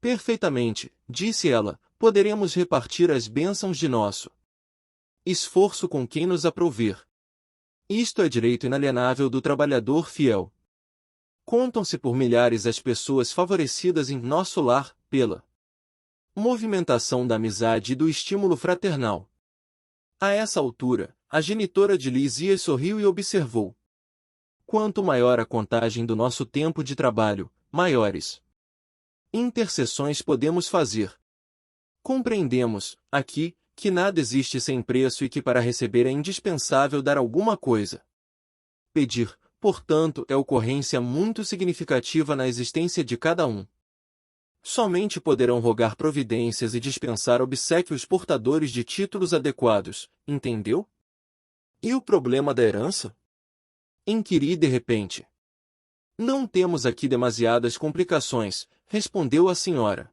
Perfeitamente, disse ela, poderemos repartir as bênçãos de nosso esforço com quem nos aprouver. Isto é direito inalienável do trabalhador fiel. Contam-se por milhares as pessoas favorecidas em nosso lar, pela movimentação da amizade e do estímulo fraternal. A essa altura, a genitora de Lísias sorriu e observou. Quanto maior a contagem do nosso tempo de trabalho, maiores intercessões podemos fazer. Compreendemos, aqui, que nada existe sem preço e que para receber é indispensável dar alguma coisa. Pedir, portanto, é ocorrência muito significativa na existência de cada um. Somente poderão rogar providências e dispensar obséquios portadores de títulos adequados, entendeu? E o problema da herança? Inquiri de repente. Não temos aqui demasiadas complicações, respondeu a senhora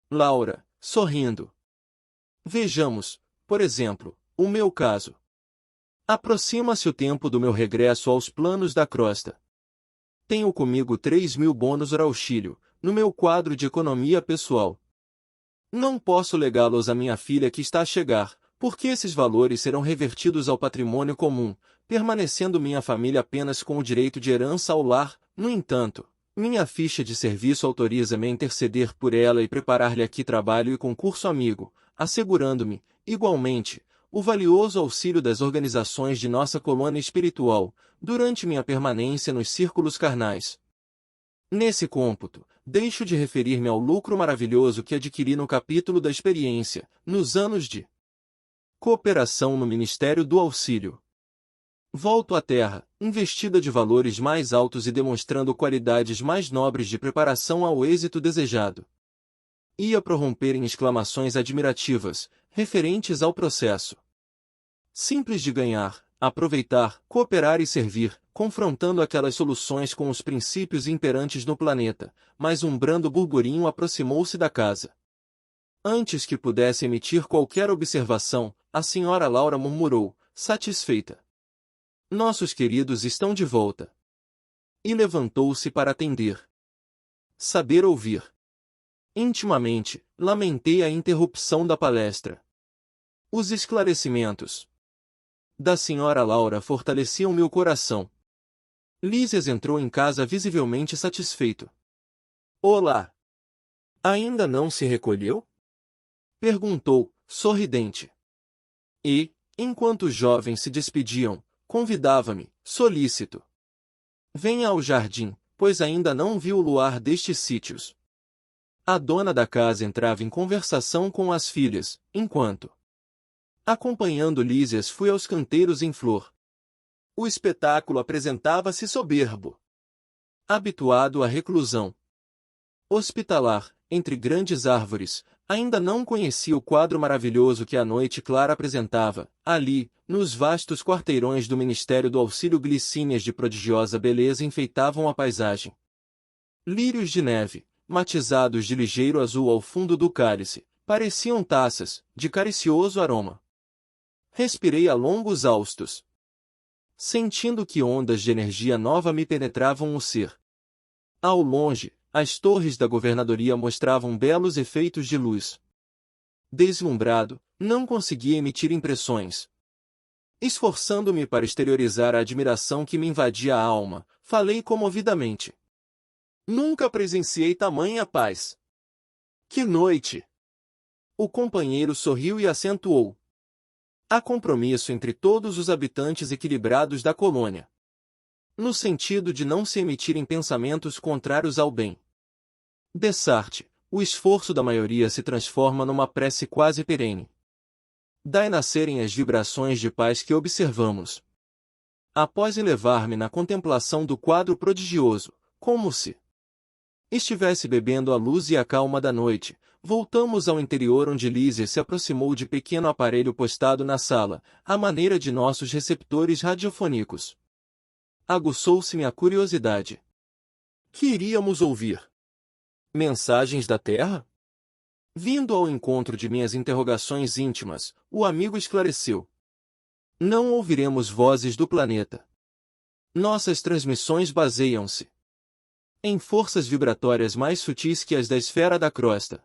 Laura, sorrindo. Vejamos, por exemplo, o meu caso. Aproxima-se o tempo do meu regresso aos planos da crosta. Tenho comigo 3.000 bônus auxílio, no meu quadro de economia pessoal. Não posso legá-los à minha filha que está a chegar, porque esses valores serão revertidos ao patrimônio comum, permanecendo minha família apenas com o direito de herança ao lar. No entanto, minha ficha de serviço autoriza-me a interceder por ela e preparar-lhe aqui trabalho e concurso amigo, assegurando-me, igualmente, o valioso auxílio das organizações de nossa colônia espiritual, durante minha permanência nos círculos carnais. Nesse cômputo, deixo de referir-me ao lucro maravilhoso que adquiri no capítulo da experiência, nos anos de cooperação no Ministério do Auxílio. Volto à Terra, investida de valores mais altos e demonstrando qualidades mais nobres de preparação ao êxito desejado. Ia prorromper em exclamações admirativas, referentes ao processo simples de ganhar, aproveitar, cooperar e servir, confrontando aquelas soluções com os princípios imperantes no planeta, mas um brando burburinho aproximou-se da casa. Antes que pudesse emitir qualquer observação, a senhora Laura murmurou, satisfeita. Nossos queridos estão de volta. E levantou-se para atender. Saber ouvir. Intimamente, lamentei a interrupção da palestra. Os esclarecimentos da senhora Laura fortaleciam meu coração. Lísias entrou em casa visivelmente satisfeito. Olá! Ainda não se recolheu? Perguntou, sorridente. E, enquanto os jovens se despediam, convidava-me, solícito. Venha ao jardim, pois ainda não vi o luar destes sítios. A dona da casa entrava em conversação com as filhas, enquanto, acompanhando Lísias, fui aos canteiros em flor. O espetáculo apresentava-se soberbo. Habituado à reclusão hospitalar, entre grandes árvores, ainda não conhecia o quadro maravilhoso que a noite clara apresentava. Ali, nos vastos quarteirões do Ministério do Auxílio, glicínias de prodigiosa beleza enfeitavam a paisagem. Lírios de neve, matizados de ligeiro azul ao fundo do cálice, pareciam taças, de caricioso aroma. Respirei a longos haustos, sentindo que ondas de energia nova me penetravam o ser. Ao longe, as torres da governadoria mostravam belos efeitos de luz. Deslumbrado, não conseguia emitir impressões. Esforçando-me para exteriorizar a admiração que me invadia a alma, falei comovidamente. Nunca presenciei tamanha paz. Que noite! O companheiro sorriu e acentuou. Há compromisso entre todos os habitantes equilibrados da colônia, no sentido de não se emitirem pensamentos contrários ao bem. Dessarte, o esforço da maioria se transforma numa prece quase perene. Dai nascerem as vibrações de paz que observamos. Após elevar-me na contemplação do quadro prodigioso, como se estivesse bebendo a luz e a calma da noite, voltamos ao interior onde Lísia se aproximou de pequeno aparelho postado na sala, à maneira de nossos receptores radiofônicos. Aguçou-se-me a curiosidade. Que iríamos ouvir? Mensagens da Terra? Vindo ao encontro de minhas interrogações íntimas, o amigo esclareceu. Não ouviremos vozes do planeta. Nossas transmissões baseiam-se em forças vibratórias mais sutis que as da esfera da crosta.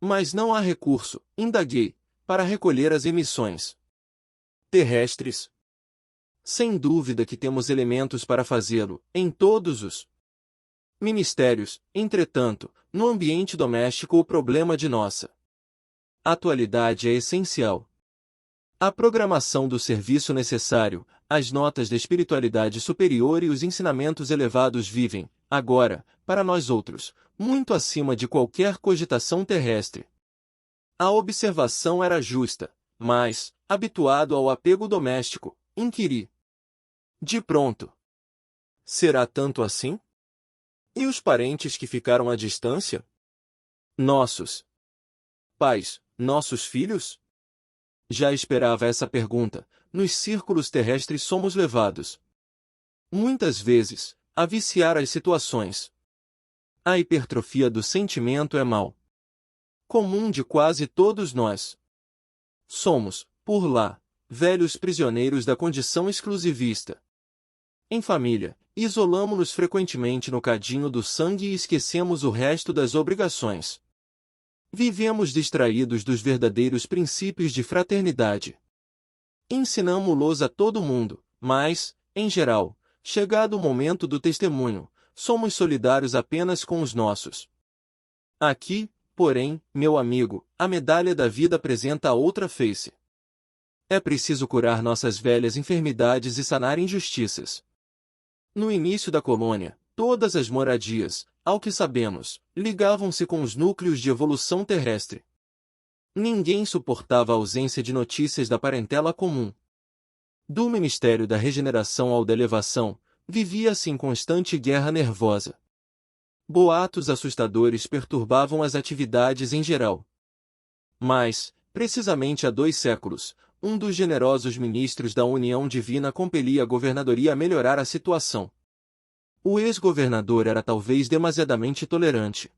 Mas não há recurso, indaguei, para recolher as emissões terrestres. Sem dúvida que temos elementos para fazê-lo, em todos os ministérios. Entretanto, no ambiente doméstico o problema de nossa atualidade é essencial. A programação do serviço necessário, as notas da espiritualidade superior e os ensinamentos elevados vivem, agora, para nós outros, muito acima de qualquer cogitação terrestre. A observação era justa, mas, habituado ao apego doméstico, inquiri. De pronto. Será tanto assim? E os parentes que ficaram à distância? Nossos pais, nossos filhos? Já esperava essa pergunta. Nos círculos terrestres somos levados, muitas vezes, a viciar as situações. A hipertrofia do sentimento é mal comum de quase todos nós. Somos, por lá, velhos prisioneiros da condição exclusivista. Em família, isolamo-nos frequentemente no cadinho do sangue e esquecemos o resto das obrigações. Vivemos distraídos dos verdadeiros princípios de fraternidade. Ensinamo-los a todo mundo, mas, em geral, chegado o momento do testemunho, somos solidários apenas com os nossos. Aqui, porém, meu amigo, a medalha da vida apresenta a outra face. É preciso curar nossas velhas enfermidades e sanar injustiças. No início da colônia, todas as moradias, ao que sabemos, ligavam-se com os núcleos de evolução terrestre. Ninguém suportava a ausência de notícias da parentela comum. Do Ministério da Regeneração ao da Elevação, vivia-se em constante guerra nervosa. Boatos assustadores perturbavam as atividades em geral. Mas, precisamente há 2 séculos, um dos generosos ministros da União Divina compelia a governadoria a melhorar a situação. O ex-governador era talvez demasiadamente tolerante.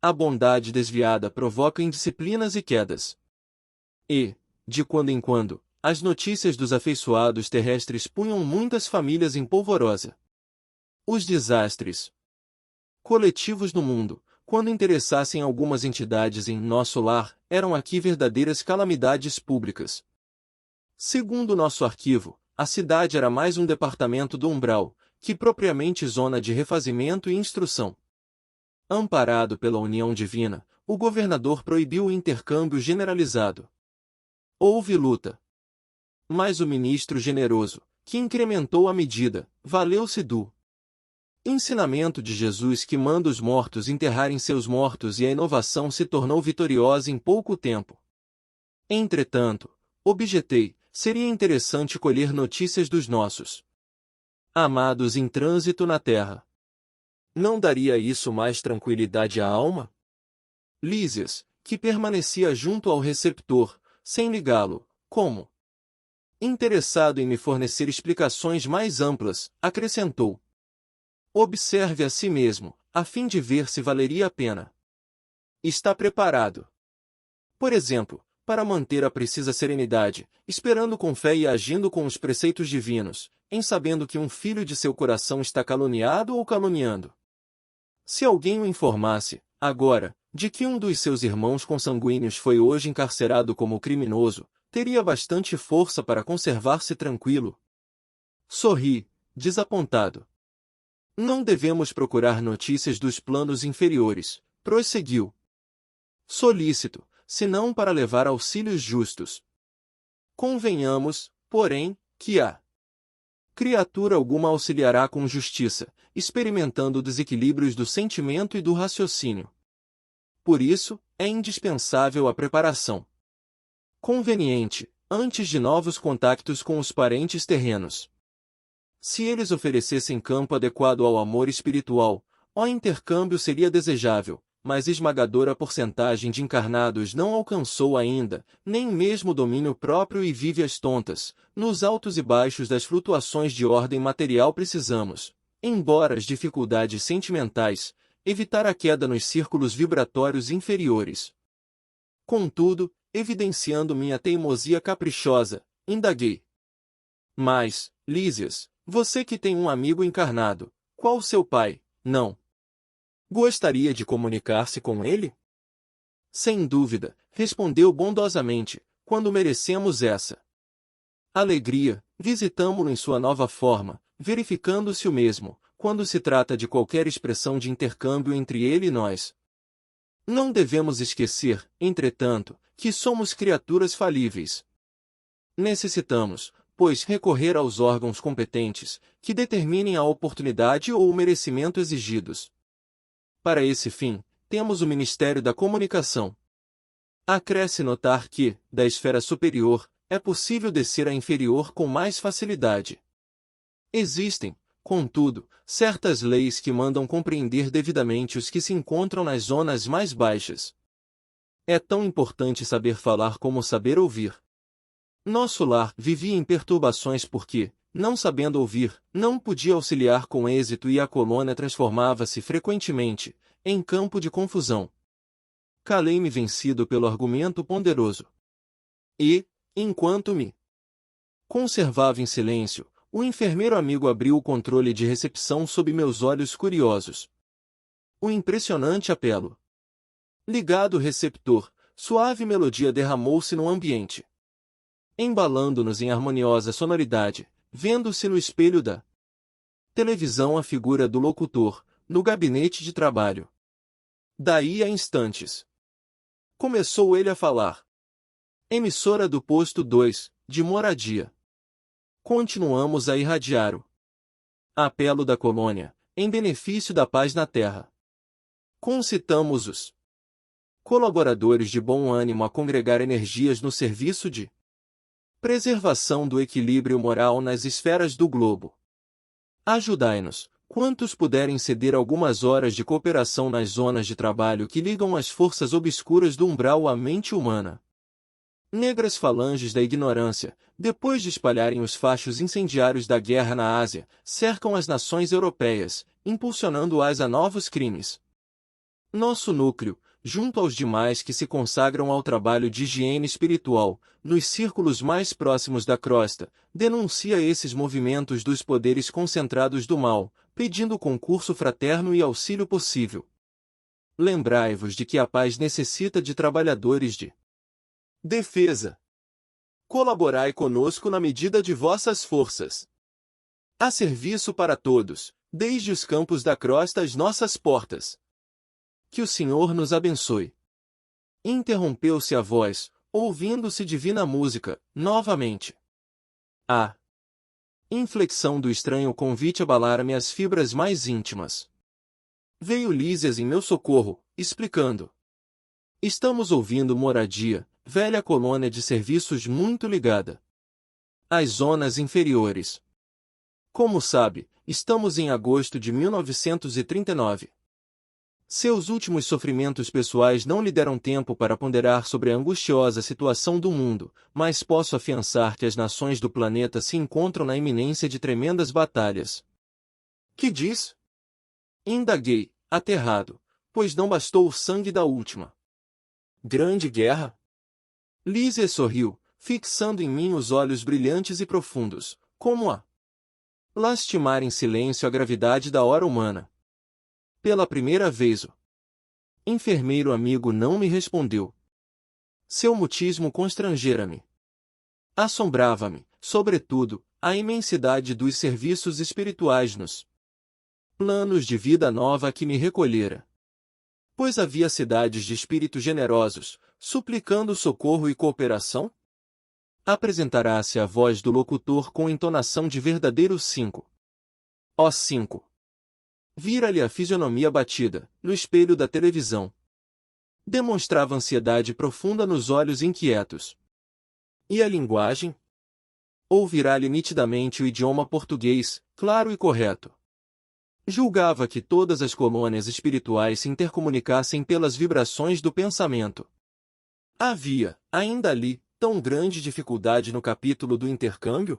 A bondade desviada provoca indisciplinas e quedas. E, de quando em quando, as notícias dos afeiçoados terrestres punham muitas famílias em polvorosa. Os desastres coletivos no mundo, quando interessassem algumas entidades em nosso lar, eram aqui verdadeiras calamidades públicas. Segundo nosso arquivo, a cidade era mais um departamento do umbral, que propriamente zona de refazimento e instrução. Amparado pela união divina, o governador proibiu o intercâmbio generalizado. Houve luta. Mas o ministro generoso, que incrementou a medida, valeu-se do ensinamento de Jesus que manda os mortos enterrarem seus mortos e a inovação se tornou vitoriosa em pouco tempo. Entretanto, objetei, seria interessante colher notícias dos nossos amados em trânsito na terra. Não daria isso mais tranquilidade à alma? Lísias, que permanecia junto ao receptor, sem ligá-lo, como interessado em me fornecer explicações mais amplas, acrescentou. Observe a si mesmo, a fim de ver se valeria a pena. Está preparado. Por exemplo, para manter a precisa serenidade, esperando com fé e agindo com os preceitos divinos, em sabendo que um filho de seu coração está caluniado ou caluniando. Se alguém o informasse, agora, de que um dos seus irmãos consanguíneos foi hoje encarcerado como criminoso, teria bastante força para conservar-se tranquilo. Sorri, desapontado. Não devemos procurar notícias dos planos inferiores, prosseguiu. Solícito, senão para levar auxílios justos. Convenhamos, porém, que a criatura alguma auxiliará com justiça, experimentando desequilíbrios do sentimento e do raciocínio. Por isso, é indispensável a preparação conveniente, antes de novos contactos com os parentes terrenos. Se eles oferecessem campo adequado ao amor espiritual, o intercâmbio seria desejável, mas esmagadora porcentagem de encarnados não alcançou ainda, nem mesmo o domínio próprio e vive às tontas. Nos altos e baixos das flutuações de ordem material precisamos, embora as dificuldades sentimentais, evitar a queda nos círculos vibratórios inferiores. Contudo, evidenciando minha teimosia caprichosa, indaguei. Mas, Lísias, você que tem um amigo encarnado, qual seu pai, não. Gostaria de comunicar-se com ele? Sem dúvida, respondeu bondosamente, quando merecemos essa alegria, visitamo-lo em sua nova forma, verificando-se o mesmo, quando se trata de qualquer expressão de intercâmbio entre ele e nós. Não devemos esquecer, entretanto, que somos criaturas falíveis. Necessitamos, pois, recorrer aos órgãos competentes, que determinem a oportunidade ou o merecimento exigidos. Para esse fim, temos o Ministério da Comunicação. Acresce notar que, da esfera superior, é possível descer à inferior com mais facilidade. Existem, contudo, certas leis que mandam compreender devidamente os que se encontram nas zonas mais baixas. É tão importante saber falar como saber ouvir. Nosso lar vivia em perturbações porque, não sabendo ouvir, não podia auxiliar com êxito e a colônia transformava-se frequentemente em campo de confusão. Calei-me vencido pelo argumento ponderoso. E, enquanto me conservava em silêncio, o enfermeiro amigo abriu o controle de recepção sob meus olhos curiosos. O impressionante apelo. Ligado o receptor, suave melodia derramou-se no ambiente, embalando-nos em harmoniosa sonoridade, vendo-se no espelho da televisão a figura do locutor, no gabinete de trabalho. Daí a instantes, começou ele a falar. Emissora do posto 2, de Moradia. Continuamos a irradiar o apelo da colônia, em benefício da paz na terra. Concitamos os colaboradores de bom ânimo a congregar energias no serviço de preservação do equilíbrio moral nas esferas do globo. Ajudai-nos, quantos puderem ceder algumas horas de cooperação nas zonas de trabalho que ligam as forças obscuras do umbral à mente humana. Negras falanges da ignorância, depois de espalharem os fachos incendiários da guerra na Ásia, cercam as nações europeias, impulsionando-as a novos crimes. Nosso núcleo, junto aos demais que se consagram ao trabalho de higiene espiritual, nos círculos mais próximos da crosta, denuncia esses movimentos dos poderes concentrados do mal, pedindo concurso fraterno e auxílio possível. Lembrai-vos de que a paz necessita de trabalhadores de defesa. Colaborai conosco na medida de vossas forças. Há serviço para todos, desde os campos da crosta às nossas portas. Que o Senhor nos abençoe. Interrompeu-se a voz, ouvindo-se divina música, novamente. A inflexão do estranho convite abalara-me as fibras mais íntimas. Veio Lísias em meu socorro, explicando. Estamos ouvindo Moradia, velha colônia de serviços muito ligada às zonas inferiores. Como sabe, estamos em agosto de 1939. Seus últimos sofrimentos pessoais não lhe deram tempo para ponderar sobre a angustiosa situação do mundo, mas posso afiançar que as nações do planeta se encontram na iminência de tremendas batalhas. Que diz? Indaguei, aterrado, pois não bastou o sangue da última grande guerra? Lísia sorriu, fixando em mim os olhos brilhantes e profundos, como a lastimar em silêncio a gravidade da hora humana. Pela primeira vez o enfermeiro amigo não me respondeu. Seu mutismo constrangera-me. Assombrava-me, sobretudo, a imensidade dos serviços espirituais nos planos de vida nova a que me recolhera. Pois havia cidades de espíritos generosos, suplicando socorro e cooperação? Apresentará-se a voz do locutor com entonação de verdadeiro 5. Ó 5. Vira-lhe a fisionomia batida, no espelho da televisão. Demonstrava ansiedade profunda nos olhos inquietos. E a linguagem? Ouvirá-lhe nitidamente o idioma português, claro e correto. Julgava que todas as colônias espirituais se intercomunicassem pelas vibrações do pensamento. Havia, ainda ali, tão grande dificuldade no capítulo do intercâmbio?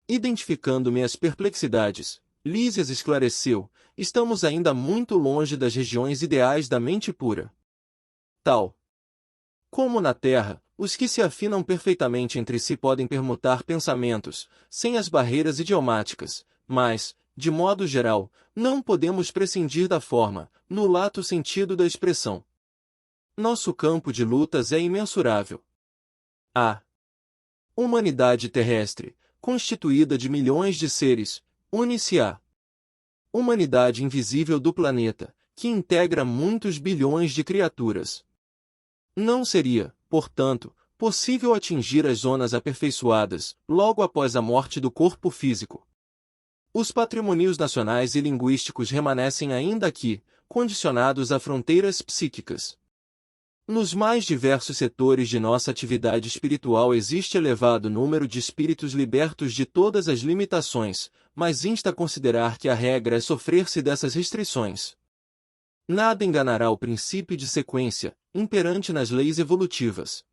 Identificando minhas perplexidades, Lísias esclareceu, estamos ainda muito longe das regiões ideais da mente pura. Tal como na Terra, os que se afinam perfeitamente entre si podem permutar pensamentos, sem as barreiras idiomáticas, mas, de modo geral, não podemos prescindir da forma, no lato sentido da expressão. Nosso campo de lutas é imensurável. A humanidade terrestre, constituída de milhões de seres, une-se à humanidade invisível do planeta, que integra muitos bilhões de criaturas. Não seria, portanto, possível atingir as zonas aperfeiçoadas, logo após a morte do corpo físico. Os patrimônios nacionais e linguísticos remanescem ainda aqui, condicionados a fronteiras psíquicas. Nos mais diversos setores de nossa atividade espiritual existe elevado número de espíritos libertos de todas as limitações, mas insta a considerar que a regra é sofrer-se dessas restrições. Nada enganará o princípio de sequência, imperante nas leis evolutivas.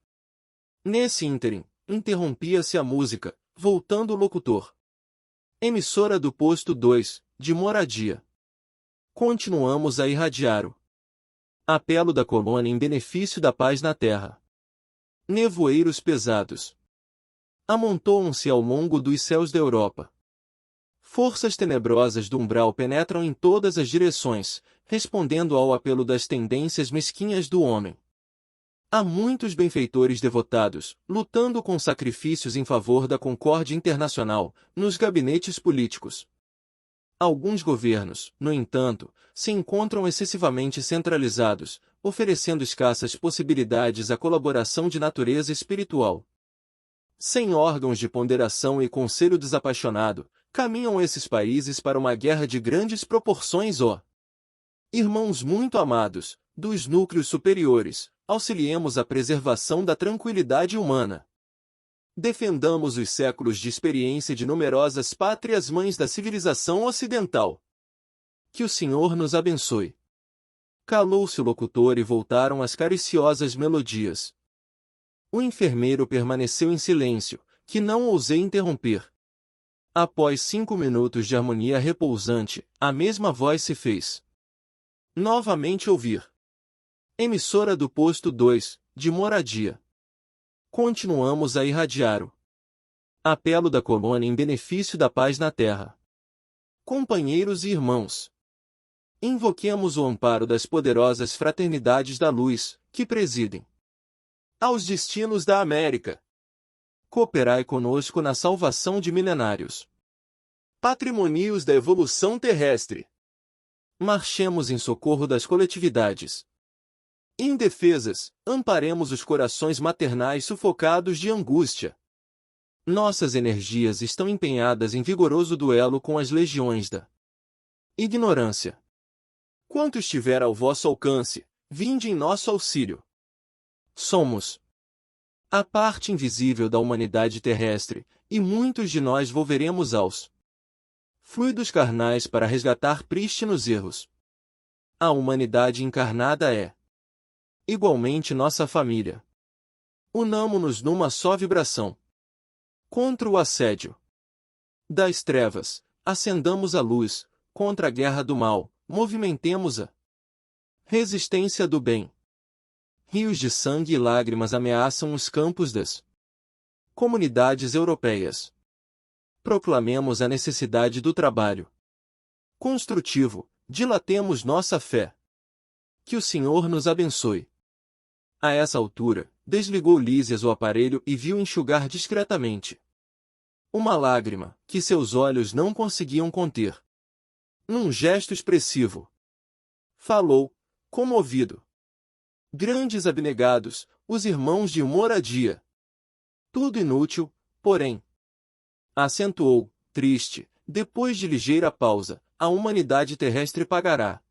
Nesse ínterim, interrompia-se a música, voltando o locutor. Emissora do posto 2, de Moradia. Continuamos a irradiar o apelo da colônia em benefício da paz na Terra. Nevoeiros pesados amontoam-se ao longo dos céus da Europa. Forças tenebrosas do umbral penetram em todas as direções, respondendo ao apelo das tendências mesquinhas do homem. Há muitos benfeitores devotados, lutando com sacrifícios em favor da concórdia internacional, nos gabinetes políticos. Alguns governos, no entanto, se encontram excessivamente centralizados, oferecendo escassas possibilidades à colaboração de natureza espiritual. Sem órgãos de ponderação e conselho desapaixonado, caminham esses países para uma guerra de grandes proporções. Irmãos muito amados, dos núcleos superiores, auxiliemos a preservação da tranquilidade humana. Defendamos os séculos de experiência de numerosas pátrias-mães da civilização ocidental. Que o Senhor nos abençoe. Calou-se o locutor e voltaram as cariciosas melodias. O enfermeiro permaneceu em silêncio, que não ousei interromper. Após 5 minutos de harmonia repousante, a mesma voz se fez novamente ouvir. Emissora do posto 2, de Moradia. Continuamos a irradiar o apelo da colônia em benefício da paz na Terra. Companheiros e irmãos, invoquemos o amparo das poderosas fraternidades da luz, que presidem aos destinos da América. Cooperai conosco na salvação de milenários patrimônios da evolução terrestre. Marchemos em socorro das coletividades indefesas, amparemos os corações maternais sufocados de angústia. Nossas energias estão empenhadas em vigoroso duelo com as legiões da ignorância. Quanto estiver ao vosso alcance, vinde em nosso auxílio. Somos a parte invisível da humanidade terrestre, e muitos de nós volveremos aos fluidos carnais para resgatar prístinos erros. A humanidade encarnada é igualmente nossa família. Unamo-nos numa só vibração. Contra o assédio das trevas, acendamos a luz, contra a guerra do mal, movimentemos a resistência do bem. Rios de sangue e lágrimas ameaçam os campos das comunidades europeias. Proclamemos a necessidade do trabalho construtivo, dilatemos nossa fé. Que o Senhor nos abençoe. A essa altura, desligou Lísias o aparelho e viu enxugar discretamente uma lágrima, que seus olhos não conseguiam conter. Num gesto expressivo, falou, comovido. Grandes abnegados, os irmãos de Moradia. Tudo inútil, porém. Acentuou, triste, depois de ligeira pausa, a humanidade terrestre pagará,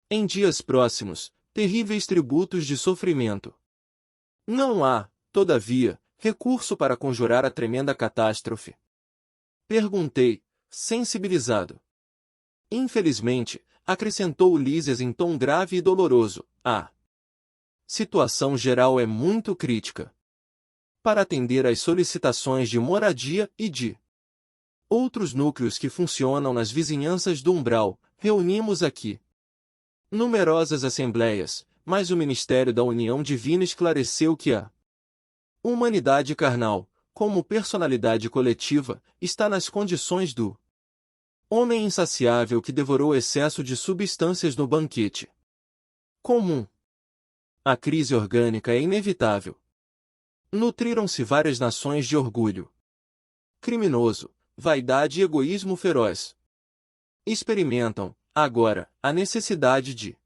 em dias próximos, terríveis tributos de sofrimento. Não há, todavia, recurso para conjurar a tremenda catástrofe. Perguntei, sensibilizado. Infelizmente, acrescentou Lísias em tom grave e doloroso, a situação geral é muito crítica. Para atender às solicitações de Moradia e de outros núcleos que funcionam nas vizinhanças do umbral, reunimos aqui numerosas assembleias, mas o Ministério da União Divina esclareceu que a humanidade carnal, como personalidade coletiva, está nas condições do Homem insaciável que devorou excesso de substâncias no banquete comum. A crise orgânica é inevitável. Nutriram-se várias nações de orgulho criminoso, vaidade e egoísmo feroz. Experimentam, agora, a necessidade de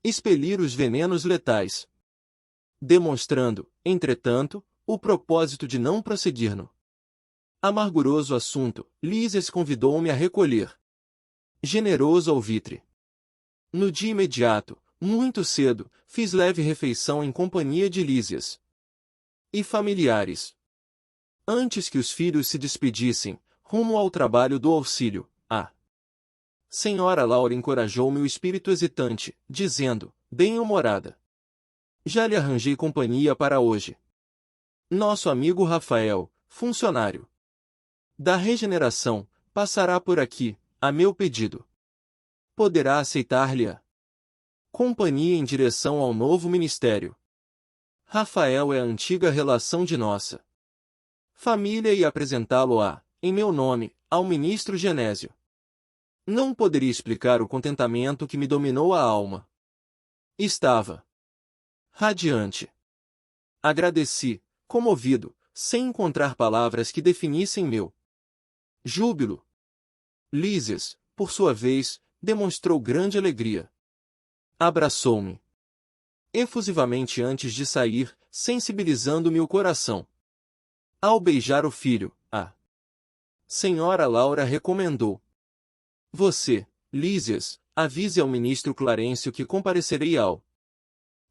expelir os venenos letais, demonstrando, entretanto, o propósito de não prosseguir no amarguroso assunto. Lísias convidou-me a recolher generoso alvitre. No dia imediato, muito cedo, fiz leve refeição em companhia de Lísias e familiares. Antes que os filhos se despedissem, rumo ao trabalho do auxílio, a senhora Laura encorajou-me o espírito hesitante, dizendo, bem-humorada: já lhe arranjei companhia para hoje. Nosso amigo Rafael, funcionário da regeneração, passará por aqui, a meu pedido. Poderá aceitar-lhe-a companhia em direção ao novo ministério. Rafael é a antiga relação de nossa família e apresentá-lo-á, em meu nome, ao ministro Genésio. Não poderia explicar o contentamento que me dominou a alma. Estava radiante. Agradeci, comovido, sem encontrar palavras que definissem meu júbilo. Lísias, por sua vez, demonstrou grande alegria. Abraçou-me efusivamente antes de sair, sensibilizando-me o coração. Ao beijar o filho, a senhora Laura recomendou: você, Lísias, avise ao ministro Clarencio que comparecerei ao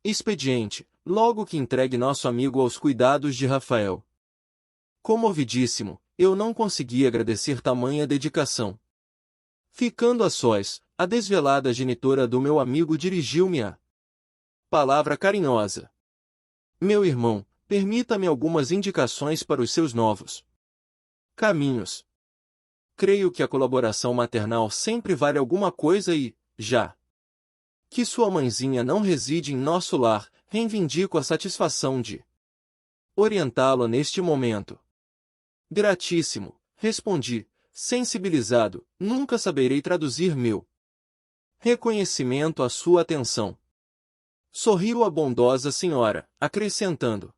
expediente, logo que entregue nosso amigo aos cuidados de Rafael. Comovidíssimo, eu não consegui agradecer tamanha dedicação. Ficando a sós, a desvelada genitora do meu amigo dirigiu-me a palavra carinhosa. Meu irmão, permita-me algumas indicações para os seus novos caminhos. Creio que a colaboração maternal sempre vale alguma coisa e, já que sua mãezinha não reside em nosso lar, reivindico a satisfação de orientá-lo neste momento. Gratíssimo, respondi, sensibilizado, nunca saberei traduzir meu reconhecimento à sua atenção. Sorriu a bondosa senhora, acrescentando: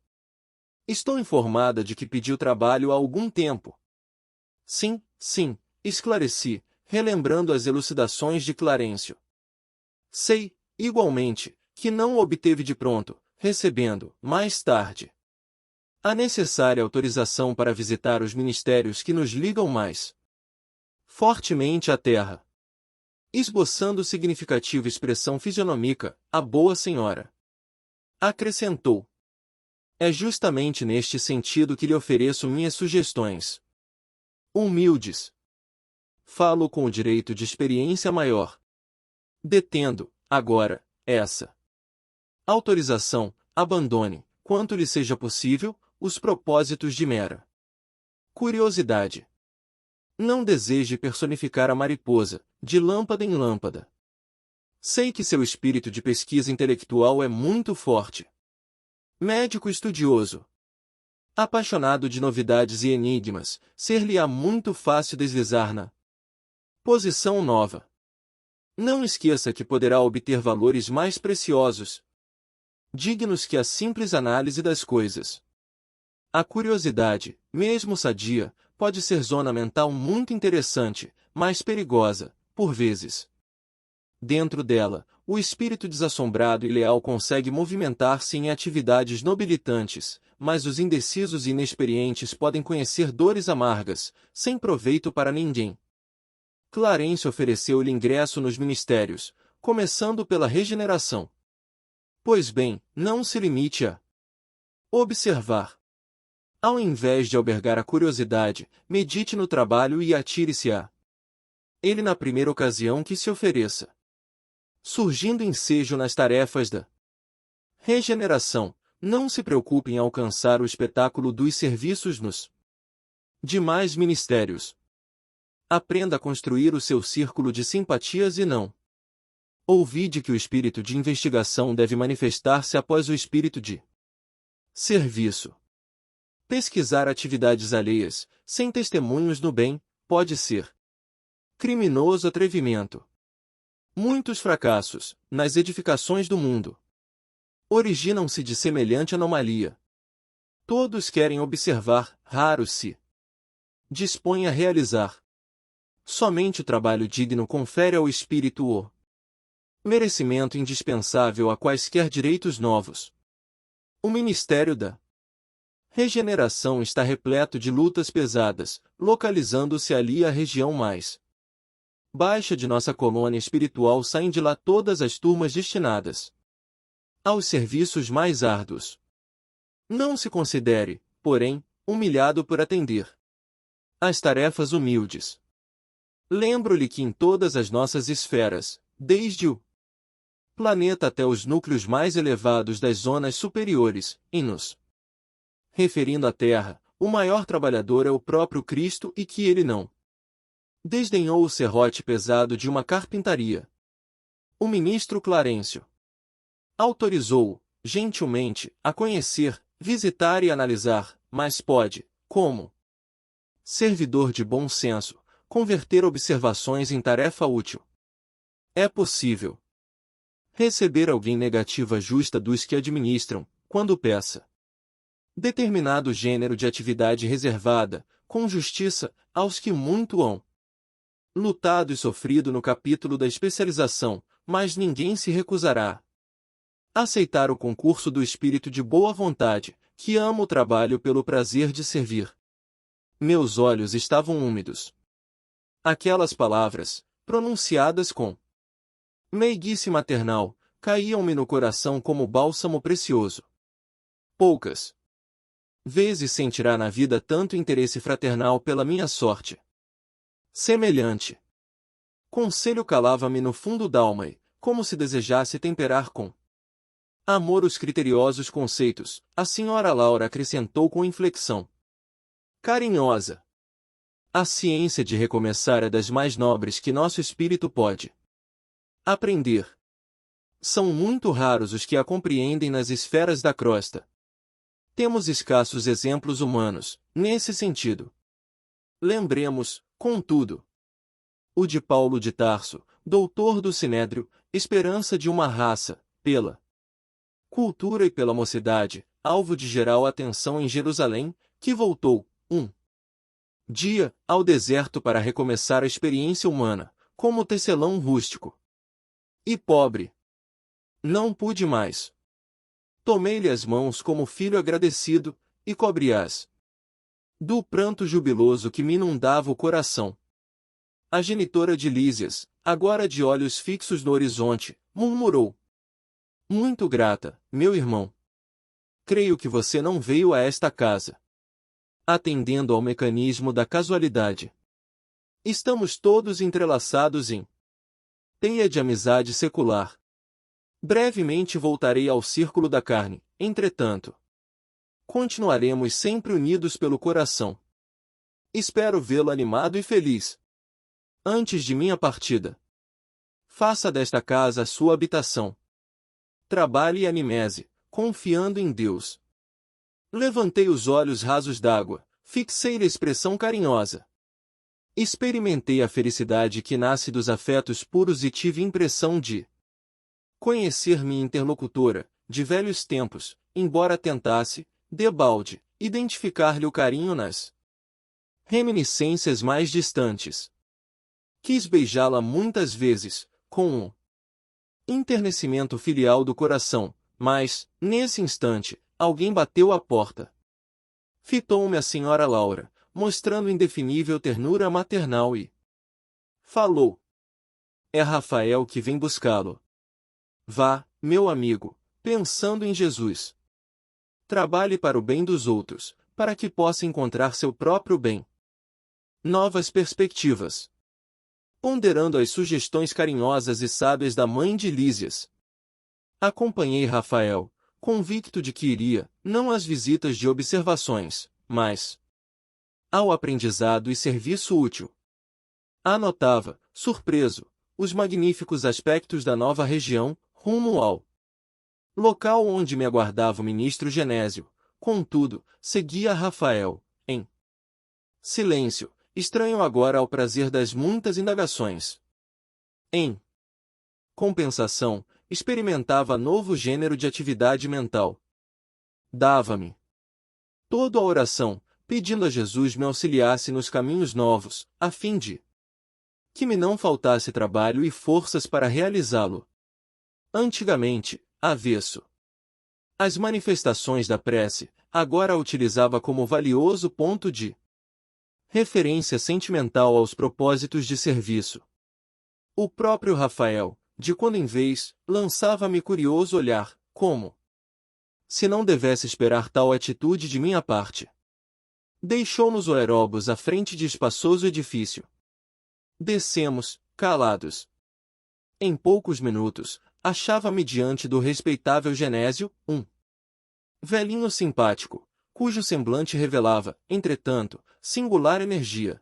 estou informada de que pediu trabalho há algum tempo. Sim, sim, esclareci, relembrando as elucidações de Clarencio. Sei, igualmente, que não o obteve de pronto, recebendo, mais tarde, a necessária autorização para visitar os ministérios que nos ligam mais fortemente à terra. Esboçando significativa expressão fisionômica, a boa senhora acrescentou: é justamente neste sentido que lhe ofereço minhas sugestões. Humildes. Falo com o direito de experiência maior. Detendo, agora, essa autorização, abandone, quanto lhe seja possível, os propósitos de mera curiosidade. Não deseje personificar a mariposa, de lâmpada em lâmpada. Sei que seu espírito de pesquisa intelectual é muito forte. Médico estudioso, apaixonado de novidades e enigmas, ser-lhe-á muito fácil deslizar na posição nova. Não esqueça que poderá obter valores mais preciosos, dignos que a simples análise das coisas. A curiosidade, mesmo sadia, pode ser zona mental muito interessante, mas perigosa, por vezes. Dentro dela, o espírito desassombrado e leal consegue movimentar-se em atividades nobilitantes, mas os indecisos e inexperientes podem conhecer dores amargas, sem proveito para ninguém. Clarencio ofereceu-lhe ingresso nos ministérios, começando pela regeneração. Pois bem, não se limite a observar. Ao invés de albergar a curiosidade, medite no trabalho e atire-se a ele na primeira ocasião que se ofereça. Surgindo ensejo nas tarefas da regeneração, não se preocupe em alcançar o espetáculo dos serviços nos demais ministérios. Aprenda a construir o seu círculo de simpatias e não ouvide que o espírito de investigação deve manifestar-se após o espírito de serviço. Pesquisar atividades alheias, sem testemunhos no bem, pode ser Criminoso atrevimento. Muitos fracassos, nas edificações do mundo, originam-se de semelhante anomalia. Todos querem observar, raros se dispõem a realizar. Somente o trabalho digno confere ao espírito o merecimento indispensável a quaisquer direitos novos. O ministério da regeneração está repleto de lutas pesadas, localizando-se ali a região mais baixa de nossa colônia espiritual. Saem de lá todas as turmas destinadas aos serviços mais árduos. Não se considere, porém, humilhado por atender às tarefas humildes. Lembro-lhe que em todas as nossas esferas, desde o planeta até os núcleos mais elevados das zonas superiores, em nos referindo à Terra, o maior trabalhador é o próprio Cristo e que ele não desdenhou o serrote pesado de uma carpintaria. O ministro Clarencio autorizou-o, gentilmente, a conhecer, visitar e analisar, mas pode, como servidor de bom senso, converter observações em tarefa útil. É possível receber alguém negativa justa dos que administram, quando peça determinado gênero de atividade reservada, com justiça, aos que muito hão lutado e sofrido no capítulo da especialização, mas ninguém se recusará a aceitar o concurso do espírito de boa vontade, que ama o trabalho pelo prazer de servir. Meus olhos estavam úmidos. Aquelas palavras, pronunciadas com meiguice maternal, caíam-me no coração como bálsamo precioso. Poucas vezes sentirá na vida tanto interesse fraternal pela minha sorte. Semelhante conselho calava-me no fundo d'alma e, como se desejasse temperar com amor os criteriosos conceitos, a senhora Laura acrescentou com inflexão carinhosa: a ciência de recomeçar é das mais nobres que nosso espírito pode aprender. São muito raros os que a compreendem nas esferas da crosta. Temos escassos exemplos humanos, nesse sentido. Lembremos, contudo, o de Paulo de Tarso, doutor do Sinédrio, esperança de uma raça, pela cultura e pela mocidade, alvo de geral atenção em Jerusalém, que voltou, um dia, ao deserto para recomeçar a experiência humana, como tecelão rústico e pobre. Não pude mais. Tomei-lhe as mãos como filho agradecido, e cobri-as do pranto jubiloso que me inundava o coração. A genitora de Lísias, agora de olhos fixos no horizonte, murmurou: muito grata, meu irmão. Creio que você não veio a esta casa atendendo ao mecanismo da casualidade. Estamos todos entrelaçados em teia de amizade secular. Brevemente voltarei ao círculo da carne, entretanto. Continuaremos sempre unidos pelo coração. Espero vê-lo animado e feliz. Antes de minha partida, faça desta casa a sua habitação. Trabalhe e anime-se, confiando em Deus. Levantei os olhos rasos d'água, fixei-lhe a expressão carinhosa. Experimentei a felicidade que nasce dos afetos puros e tive impressão de conhecer minha interlocutora, de velhos tempos, embora tentasse, debalde, identificar-lhe o carinho nas reminiscências mais distantes. Quis beijá-la muitas vezes, com um enternecimento filial do coração, mas, nesse instante, alguém bateu à porta. Fitou-me a senhora Laura, mostrando indefinível ternura maternal e falou: é Rafael que vem buscá-lo. Vá, meu amigo, pensando em Jesus. Trabalhe para o bem dos outros, para que possa encontrar seu próprio bem. Novas perspectivas. Ponderando as sugestões carinhosas e sábias da mãe de Lísias, acompanhei Rafael, convicto de que iria, não às visitas de observações, mas ao aprendizado e serviço útil. Anotava, surpreso, os magníficos aspectos da nova região, rumo ao local onde me aguardava o ministro Genésio. Contudo, seguia Rafael, em silêncio, estranho agora ao prazer das muitas indagações. Em compensação, experimentava novo gênero de atividade mental. Dava-me toda a oração, pedindo a Jesus me auxiliasse nos caminhos novos, a fim de que me não faltasse trabalho e forças para realizá-lo. Antigamente, avesso às manifestações da prece, agora a utilizava como valioso ponto de referência sentimental aos propósitos de serviço. O próprio Rafael, de quando em vez, lançava-me curioso olhar, como se não devesse esperar tal atitude de minha parte. Deixou-nos o aeróbus à frente de espaçoso edifício. Descemos, calados. Em poucos minutos, achava-me diante do respeitável Genésio, um velhinho simpático, cujo semblante revelava, entretanto, singular energia.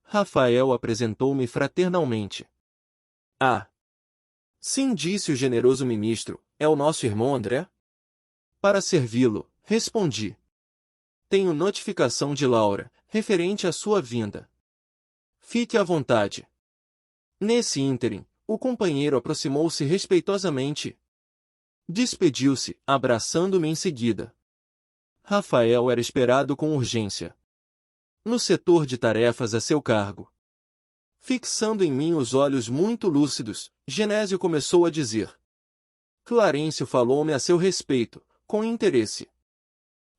Rafael apresentou-me fraternalmente. Ah! Sim, disse o generoso ministro, é o nosso irmão André? Para servi-lo, respondi. Tenho notificação de Laura, referente à sua vinda. Fique à vontade. Nesse ínterim, o companheiro aproximou-se respeitosamente. Despediu-se, abraçando-me em seguida. Rafael era esperado com urgência no setor de tarefas a seu cargo. Fixando em mim os olhos muito lúcidos, Genésio começou a dizer. Clarencio falou-me a seu respeito, com interesse.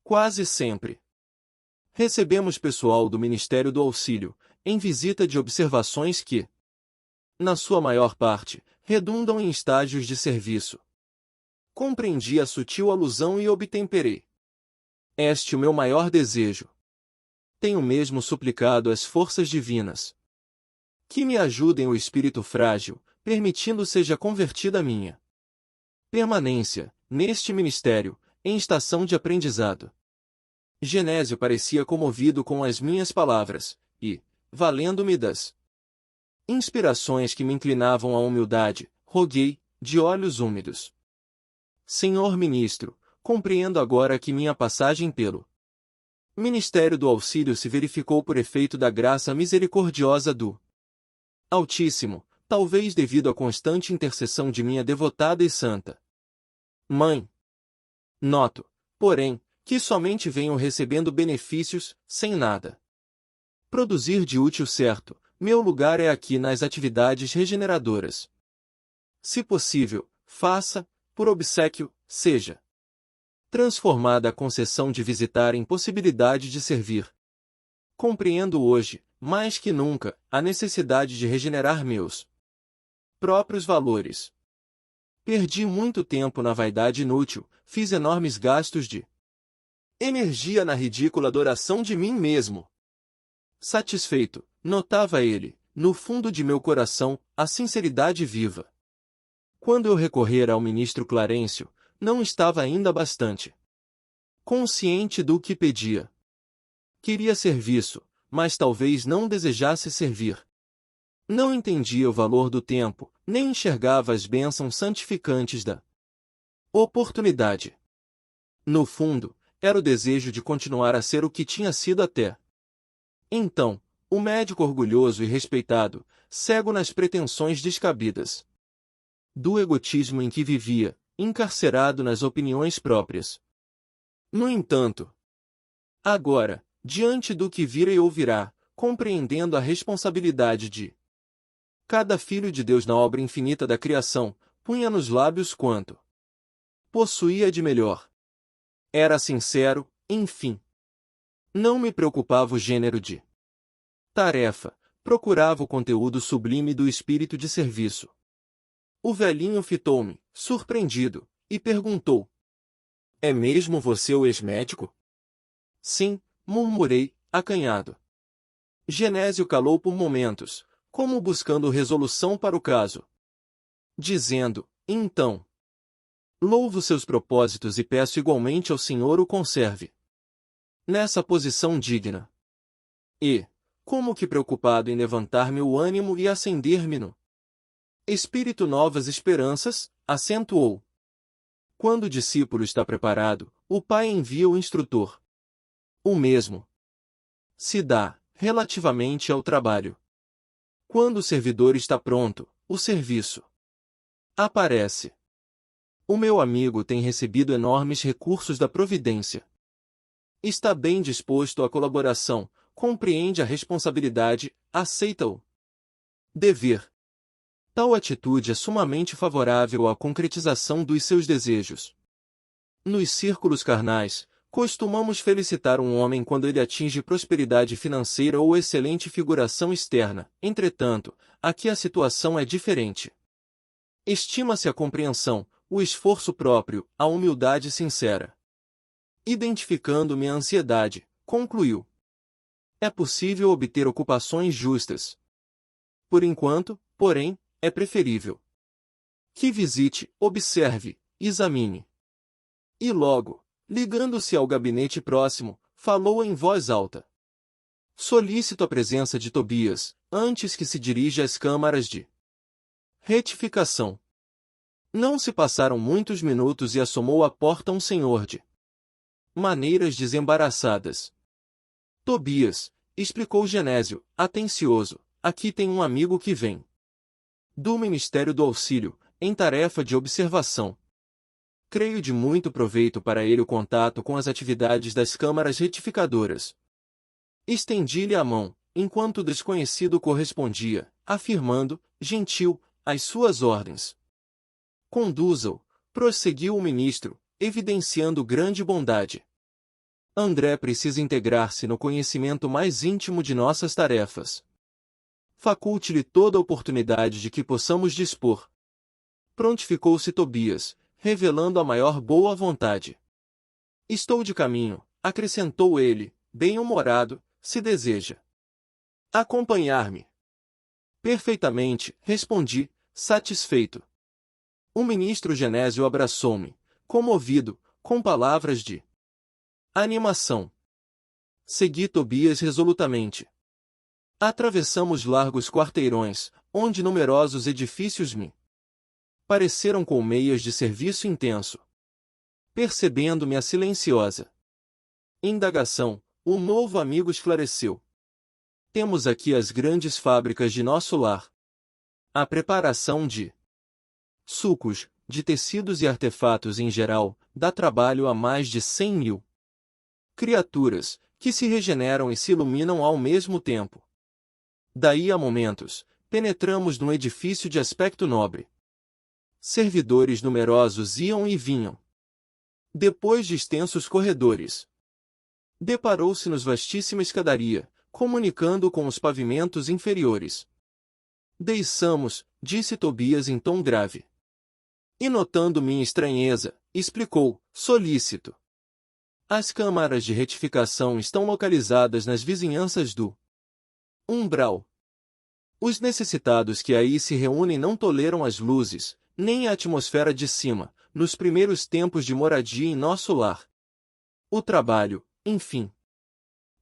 Quase sempre recebemos pessoal do Ministério do Auxílio, em visita de observações que, na sua maior parte, redundam em estágios de serviço. Compreendi a sutil alusão e obtemperei. Este é o meu maior desejo. Tenho mesmo suplicado às forças divinas que me ajudem o espírito frágil, permitindo seja convertida a minha permanência, neste ministério, em estação de aprendizado. Genésio parecia comovido com as minhas palavras, e, valendo-me das inspirações que me inclinavam à humildade, roguei, de olhos úmidos. Senhor ministro, compreendo agora que minha passagem pelo Ministério do Auxílio se verificou por efeito da graça misericordiosa do Altíssimo, talvez devido à constante intercessão de minha devotada e santa Mãe. Noto, porém, que somente venho recebendo benefícios, sem nada produzir de útil certo. Meu lugar é aqui nas atividades regeneradoras. Se possível, faça, por obséquio, seja transformada a concessão de visitar em possibilidade de servir. Compreendo hoje, mais que nunca, a necessidade de regenerar meus próprios valores. Perdi muito tempo na vaidade inútil, fiz enormes gastos de energia na ridícula adoração de mim mesmo. Satisfeito, notava ele, no fundo de meu coração, a sinceridade viva. Quando eu recorrera ao ministro Clarencio, não estava ainda bastante consciente do que pedia. Queria serviço, mas talvez não desejasse servir. Não entendia o valor do tempo, nem enxergava as bênçãos santificantes da oportunidade. No fundo, era o desejo de continuar a ser o que tinha sido até então, o médico orgulhoso e respeitado, cego nas pretensões descabidas do egotismo em que vivia, encarcerado nas opiniões próprias. No entanto, agora, diante do que vira e ouvirá, compreendendo a responsabilidade de cada filho de Deus na obra infinita da criação, punha nos lábios quanto possuía de melhor. Era sincero, enfim. Não me preocupava o gênero de tarefa, procurava o conteúdo sublime do espírito de serviço. O velhinho fitou-me, surpreendido, e perguntou: É mesmo você o ex-médico? Sim, murmurei, acanhado. Genésio calou por momentos, como buscando resolução para o caso. Dizendo, então: Louvo seus propósitos e peço igualmente ao Senhor o conserve nessa posição digna. E, como que preocupado em levantar-me o ânimo e acender-me no espírito novas esperanças, acentuou: Quando o discípulo está preparado, o Pai envia o instrutor. O mesmo se dá, relativamente ao trabalho. Quando o servidor está pronto, o serviço aparece. O meu amigo tem recebido enormes recursos da Providência. Está bem disposto à colaboração, compreende a responsabilidade, aceita-o dever. Tal atitude é sumamente favorável à concretização dos seus desejos. Nos círculos carnais, costumamos felicitar um homem quando ele atinge prosperidade financeira ou excelente figuração externa. Entretanto, aqui a situação é diferente. Estima-se a compreensão, o esforço próprio, a humildade sincera. Identificando minha ansiedade, concluiu: é possível obter ocupações justas. Por enquanto, porém, é preferível que visite, observe, examine. E logo, ligando-se ao gabinete próximo, falou em voz alta: solicito a presença de Tobias, antes que se dirija às câmaras de retificação. Não se passaram muitos minutos e assomou à porta um senhor de maneiras desembaraçadas. Tobias, explicou Genésio, atencioso, aqui tem um amigo que vem do Ministério do Auxílio, em tarefa de observação. Creio de muito proveito para ele o contato com as atividades das câmaras retificadoras. Estendi-lhe a mão, enquanto o desconhecido correspondia, afirmando, gentil, as suas ordens. Conduza-o, prosseguiu o ministro, evidenciando grande bondade. André precisa integrar-se no conhecimento mais íntimo de nossas tarefas. Faculte-lhe toda a oportunidade de que possamos dispor. Prontificou-se Tobias, revelando a maior boa vontade. Estou de caminho, acrescentou ele, bem-humorado, se deseja acompanhar-me. Perfeitamente, respondi, satisfeito. O ministro Genésio abraçou-me, comovido, com palavras de animação. Segui Tobias resolutamente. Atravessamos largos quarteirões, onde numerosos edifícios me pareceram colmeias de serviço intenso. Percebendo-me a silenciosa indagação, o novo amigo esclareceu: temos aqui as grandes fábricas de nosso lar. A preparação de sucos, de tecidos e artefatos em geral, dá trabalho a mais de 100.000 criaturas, que se regeneram e se iluminam ao mesmo tempo. Daí a momentos, penetramos num edifício de aspecto nobre. Servidores numerosos iam e vinham. Depois de extensos corredores, deparou-se nos vastíssima escadaria, comunicando com os pavimentos inferiores. Desçamos, disse Tobias em tom grave. E notando minha estranheza, explicou, solícito: as câmaras de retificação estão localizadas nas vizinhanças do umbral. Os necessitados que aí se reúnem não toleram as luzes, nem a atmosfera de cima, nos primeiros tempos de moradia em nosso lar. O trabalho, enfim.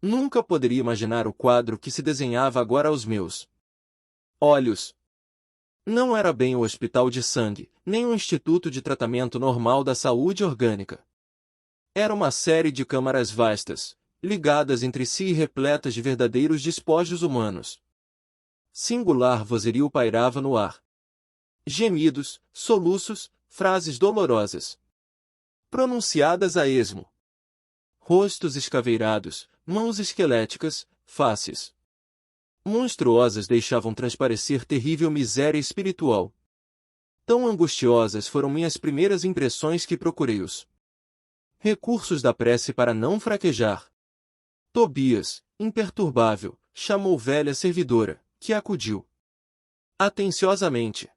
Nunca poderia imaginar o quadro que se desenhava agora aos meus olhos. Não era bem o hospital de sangue, nem o Instituto de Tratamento Normal da Saúde Orgânica. Era uma série de câmaras vastas, ligadas entre si e repletas de verdadeiros despojos humanos. Singular vozerio pairava no ar. Gemidos, soluços, frases dolorosas, pronunciadas a esmo. Rostos escaveirados, mãos esqueléticas, faces monstruosas deixavam transparecer terrível miséria espiritual. Tão angustiosas foram minhas primeiras impressões que procurei os recursos da prece para não fraquejar. Tobias, imperturbável, chamou velha servidora, que acudiu atenciosamente.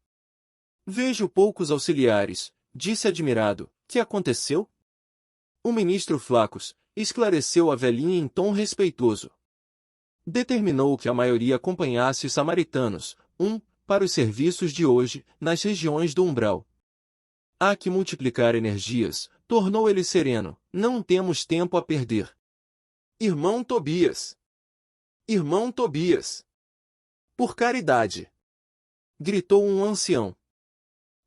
Vejo poucos auxiliares, disse admirado, que aconteceu? O ministro Flacos esclareceu a velhinha em tom respeitoso. Determinou que a maioria acompanhasse os samaritanos, para os serviços de hoje, nas regiões do umbral. Há que multiplicar energias, tornou ele sereno, não temos tempo a perder. Irmão Tobias! Irmão Tobias! Por caridade! Gritou um ancião.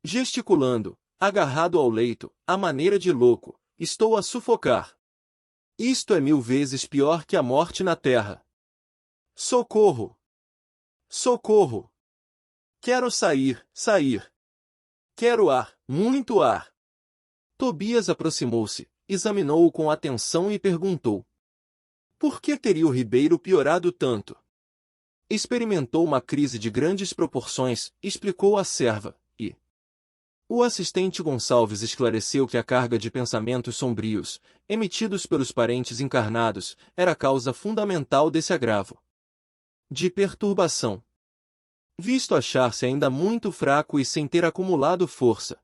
Gesticulando, agarrado ao leito, à maneira de louco, estou a sufocar. Isto é 1000 vezes pior que a morte na terra. Socorro! Socorro! Quero sair, sair! Quero ar, muito ar! Tobias aproximou-se, examinou-o com atenção e perguntou: por que teria o ribeiro piorado tanto? Experimentou uma crise de grandes proporções, explicou a serva, e o assistente Gonçalves esclareceu que a carga de pensamentos sombrios, emitidos pelos parentes encarnados, era a causa fundamental desse agravo de perturbação. Visto achar-se ainda muito fraco e sem ter acumulado força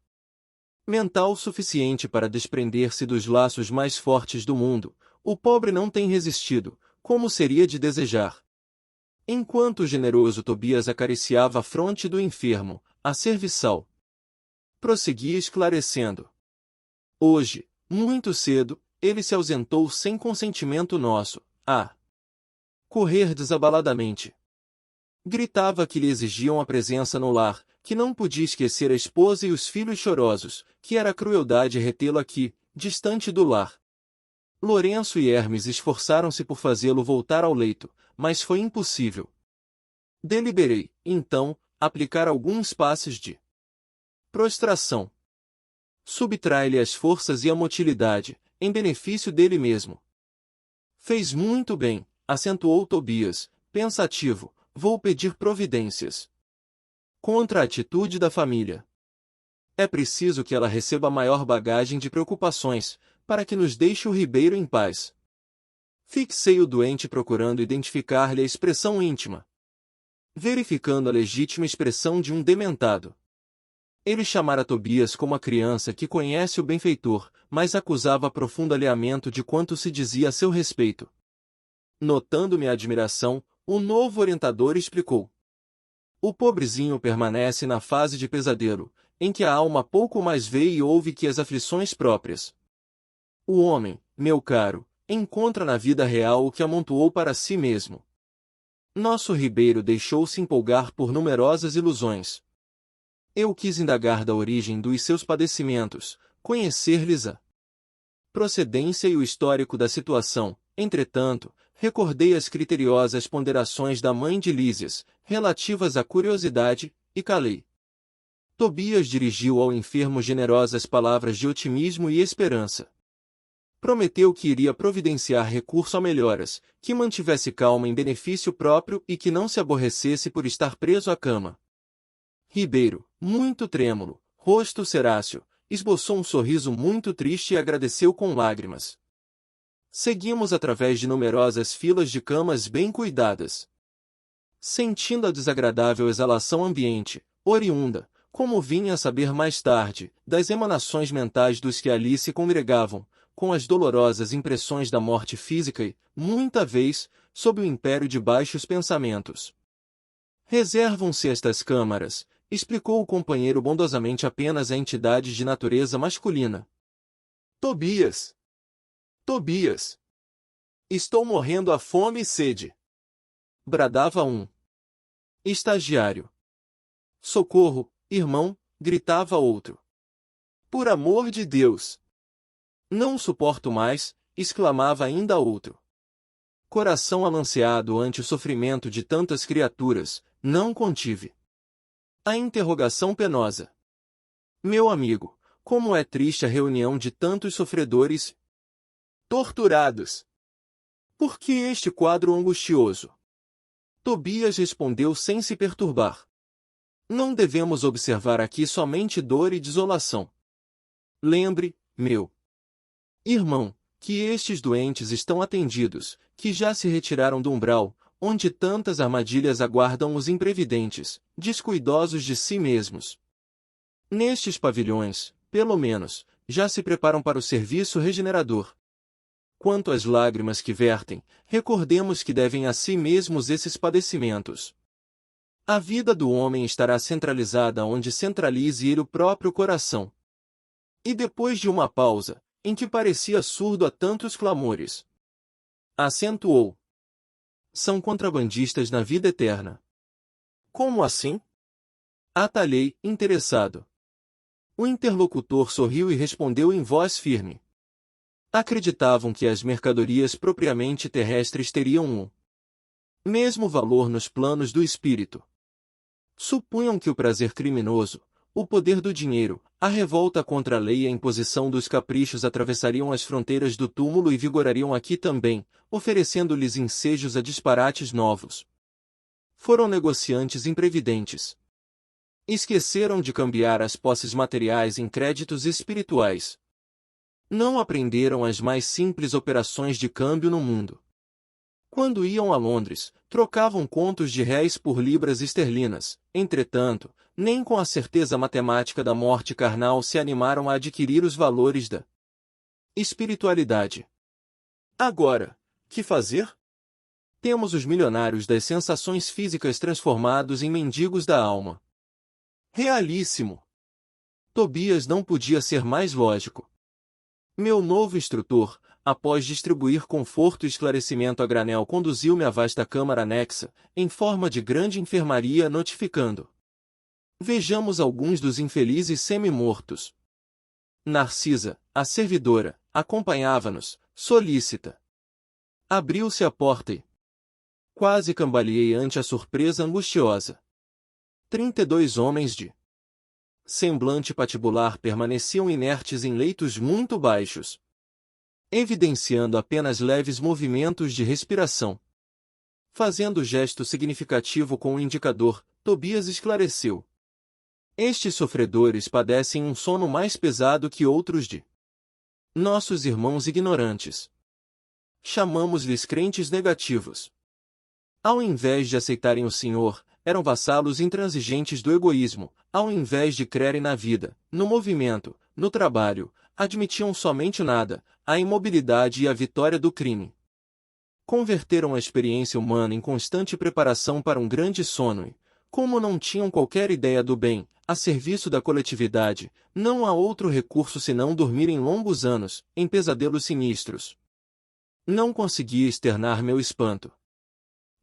mental suficiente para desprender-se dos laços mais fortes do mundo, o pobre não tem resistido, como seria de desejar. Enquanto o generoso Tobias acariciava a fronte do enfermo, a serviçal prosseguia esclarecendo. Hoje, muito cedo, ele se ausentou sem consentimento nosso, a correr desabaladamente. Gritava que lhe exigiam a presença no lar, que não podia esquecer a esposa e os filhos chorosos, que era crueldade retê-lo aqui, distante do lar. Lourenço e Hermes esforçaram-se por fazê-lo voltar ao leito, mas foi impossível. Deliberei, então, aplicar alguns passos de prostração. Subtrai-lhe as forças e a motilidade, em benefício dele mesmo. Fez muito bem, acentuou Tobias, pensativo, vou pedir providências contra a atitude da família. É preciso que ela receba maior bagagem de preocupações, para que nos deixe o ribeiro em paz. Fixei o doente procurando identificar-lhe a expressão íntima, verificando a legítima expressão de um dementado. Ele chamara Tobias como a criança que conhece o benfeitor, mas acusava profundo alheamento de quanto se dizia a seu respeito. Notando minha admiração, o novo orientador explicou. O pobrezinho permanece na fase de pesadelo, em que a alma pouco mais vê e ouve que as aflições próprias. O homem, meu caro, encontra na vida real o que amontoou para si mesmo. Nosso ribeiro deixou-se empolgar por numerosas ilusões. Eu quis indagar da origem dos seus padecimentos, conhecer-lhes a procedência e o histórico da situação. Entretanto, recordei as criteriosas ponderações da mãe de Lísias, relativas à curiosidade, e calei. Tobias dirigiu ao enfermo generosas palavras de otimismo e esperança. Prometeu que iria providenciar recurso a melhoras, que mantivesse calma em benefício próprio e que não se aborrecesse por estar preso à cama. Ribeiro, muito trêmulo, rosto ceráceo, esboçou um sorriso muito triste e agradeceu com lágrimas. Seguimos através de numerosas filas de camas bem cuidadas. Sentindo a desagradável exalação ambiente, oriunda, como vinha a saber mais tarde, das emanações mentais dos que ali se congregavam, com as dolorosas impressões da morte física e, muita vez, sob o império de baixos pensamentos. Reservam-se estas câmaras, explicou o companheiro bondosamente, apenas a entidades de natureza masculina. Tobias! Tobias! Estou morrendo à fome e sede! Bradava um estagiário. Socorro, irmão! Gritava outro. Por amor de Deus! Não suporto mais! Exclamava ainda outro. Coração alanceado ante o sofrimento de tantas criaturas, não contive a interrogação penosa. Meu amigo, como é triste a reunião de tantos sofredores torturados! Por que este quadro angustioso? Tobias respondeu sem se perturbar. Não devemos observar aqui somente dor e desolação. Lembre, meu irmão, que estes doentes estão atendidos, que já se retiraram do umbral, onde tantas armadilhas aguardam os imprevidentes, descuidosos de si mesmos. Nestes pavilhões, pelo menos, já se preparam para o serviço regenerador. Quanto às lágrimas que vertem, recordemos que devem a si mesmos esses padecimentos. A vida do homem estará centralizada onde centralize ele o próprio coração. E depois de uma pausa, em que parecia surdo a tantos clamores, acentuou. São contrabandistas na vida eterna. Como assim? Atalhei, interessado. O interlocutor sorriu e respondeu em voz firme. Acreditavam que as mercadorias propriamente terrestres teriam um Mesmo valor nos planos do espírito. Supunham que o prazer criminoso, o poder do dinheiro, a revolta contra a lei e a imposição dos caprichos atravessariam as fronteiras do túmulo e vigorariam aqui também, oferecendo-lhes ensejos a disparates novos. Foram negociantes imprevidentes. Esqueceram de cambiar as posses materiais em créditos espirituais. Não aprenderam as mais simples operações de câmbio no mundo. Quando iam a Londres, trocavam contos de réis por libras esterlinas. Entretanto, nem com a certeza matemática da morte carnal se animaram a adquirir os valores da espiritualidade. Agora, que fazer? Temos os milionários das sensações físicas transformados em mendigos da alma. Realíssimo! Tobias não podia ser mais lógico. Meu novo instrutor, após distribuir conforto e esclarecimento a granel, conduziu-me à vasta câmara anexa, em forma de grande enfermaria, notificando: vejamos alguns dos infelizes semi-mortos. Narcisa, a servidora, acompanhava-nos, solícita. Abriu-se a porta e quase cambaleei ante a surpresa angustiosa. 32 homens de semblante patibular permaneciam inertes em leitos muito baixos, evidenciando apenas leves movimentos de respiração. Fazendo gesto significativo com o indicador, Tobias esclareceu: estes sofredores padecem um sono mais pesado que outros de nossos irmãos ignorantes. Chamamos-lhes crentes negativos. Ao invés de aceitarem o Senhor, eram vassalos intransigentes do egoísmo. Ao invés de crerem na vida, no movimento, no trabalho, admitiam somente nada, a imobilidade e a vitória do crime. Converteram a experiência humana em constante preparação para um grande sono e, como não tinham qualquer ideia do bem, a serviço da coletividade, não há outro recurso senão dormir em longos anos, em pesadelos sinistros. Não conseguia externar meu espanto.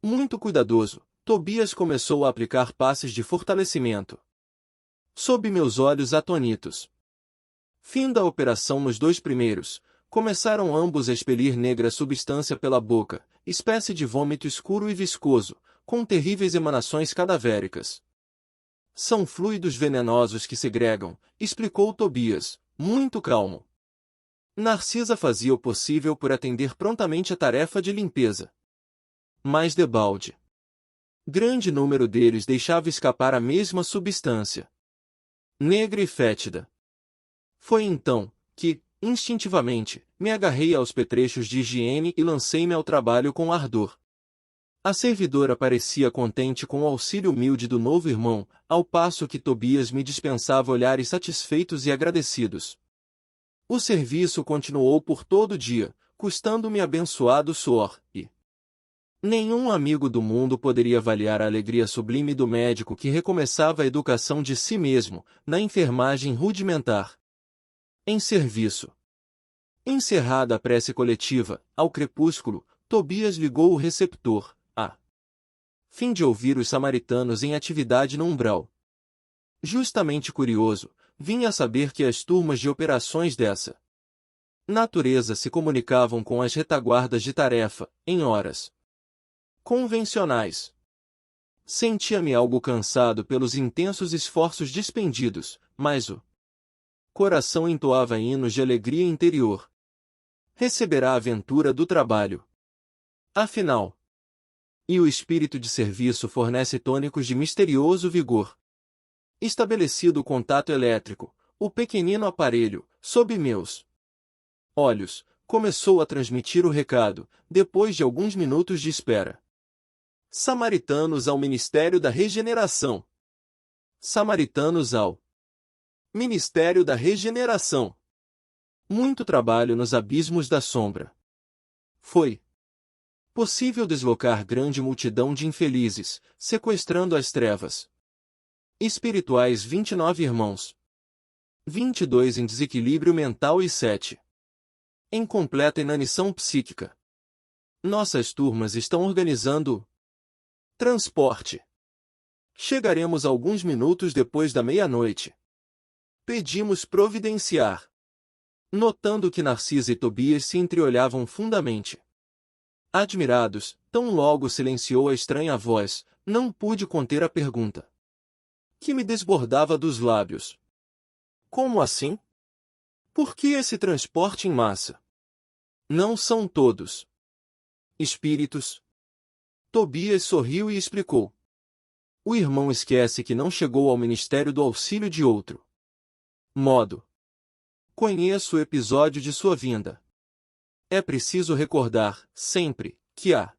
Muito cuidadoso, Tobias começou a aplicar passes de fortalecimento. Sob meus olhos atônitos. Fim da operação nos 2 primeiros, começaram ambos a expelir negra substância pela boca, espécie de vômito escuro e viscoso, com terríveis emanações cadavéricas. São fluidos venenosos que segregam, explicou Tobias, muito calmo. Narcisa fazia o possível por atender prontamente a tarefa de limpeza. Mas debalde. Grande número deles deixava escapar a mesma substância, negra e fétida. Foi então que, instintivamente, me agarrei aos petrechos de higiene e lancei-me ao trabalho com ardor. A servidora parecia contente com o auxílio humilde do novo irmão, ao passo que Tobias me dispensava olhares satisfeitos e agradecidos. O serviço continuou por todo o dia, custando-me abençoado suor, e nenhum amigo do mundo poderia avaliar a alegria sublime do médico que recomeçava a educação de si mesmo, na enfermagem rudimentar. Em serviço. Encerrada a prece coletiva, ao crepúsculo, Tobias ligou o receptor, a fim de ouvir os samaritanos em atividade no umbral. Justamente curioso, vinha a saber que as turmas de operações dessa natureza se comunicavam com as retaguardas de tarefa, em horas convencionais. Sentia-me algo cansado pelos intensos esforços despendidos, mas o coração entoava hinos de alegria interior. Receberá a aventura do trabalho. Afinal, e o espírito de serviço fornece tônicos de misterioso vigor. Estabelecido o contato elétrico, o pequenino aparelho, sob meus olhos, começou a transmitir o recado, depois de alguns minutos de espera. Samaritanos ao Ministério da Regeneração. Samaritanos ao Ministério da Regeneração. Muito trabalho nos abismos da sombra. Foi possível deslocar grande multidão de infelizes, sequestrando as trevas espirituais 29 irmãos. 22 em desequilíbrio mental e 7 em completa inanição psíquica. Nossas turmas estão organizando transporte. Chegaremos alguns minutos depois da meia-noite. Pedimos providenciar. Notando que Narcisa e Tobias se entreolhavam fundamente. Admirados, tão logo silenciou a estranha voz, não pude conter a pergunta que me desbordava dos lábios. Como assim? Por que esse transporte em massa? Não são todos espíritos? Tobias sorriu e explicou. O irmão esquece que não chegou ao ministério do auxílio de outro modo. Conheço o episódio de sua vinda. É preciso recordar, sempre, que a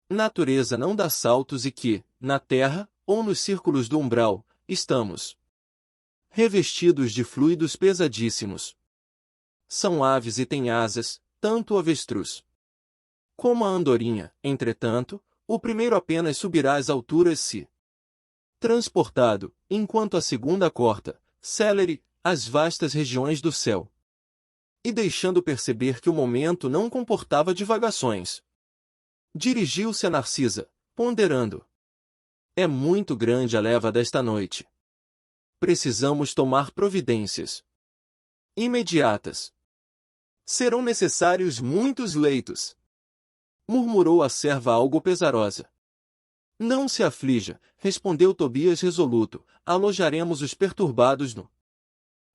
natureza não dá saltos e que, na Terra, ou nos círculos do umbral, estamos revestidos de fluidos pesadíssimos. São aves e têm asas, tanto o avestruz como a andorinha. Entretanto, o primeiro apenas subirá às alturas se transportado, enquanto a segunda corta, célere, as vastas regiões do céu. E deixando perceber que o momento não comportava divagações, dirigiu-se a Narcisa, ponderando. É muito grande a leva desta noite. Precisamos tomar providências imediatas. Serão necessários muitos leitos, murmurou a serva algo pesarosa. Não se aflija, respondeu Tobias resoluto, alojaremos os perturbados no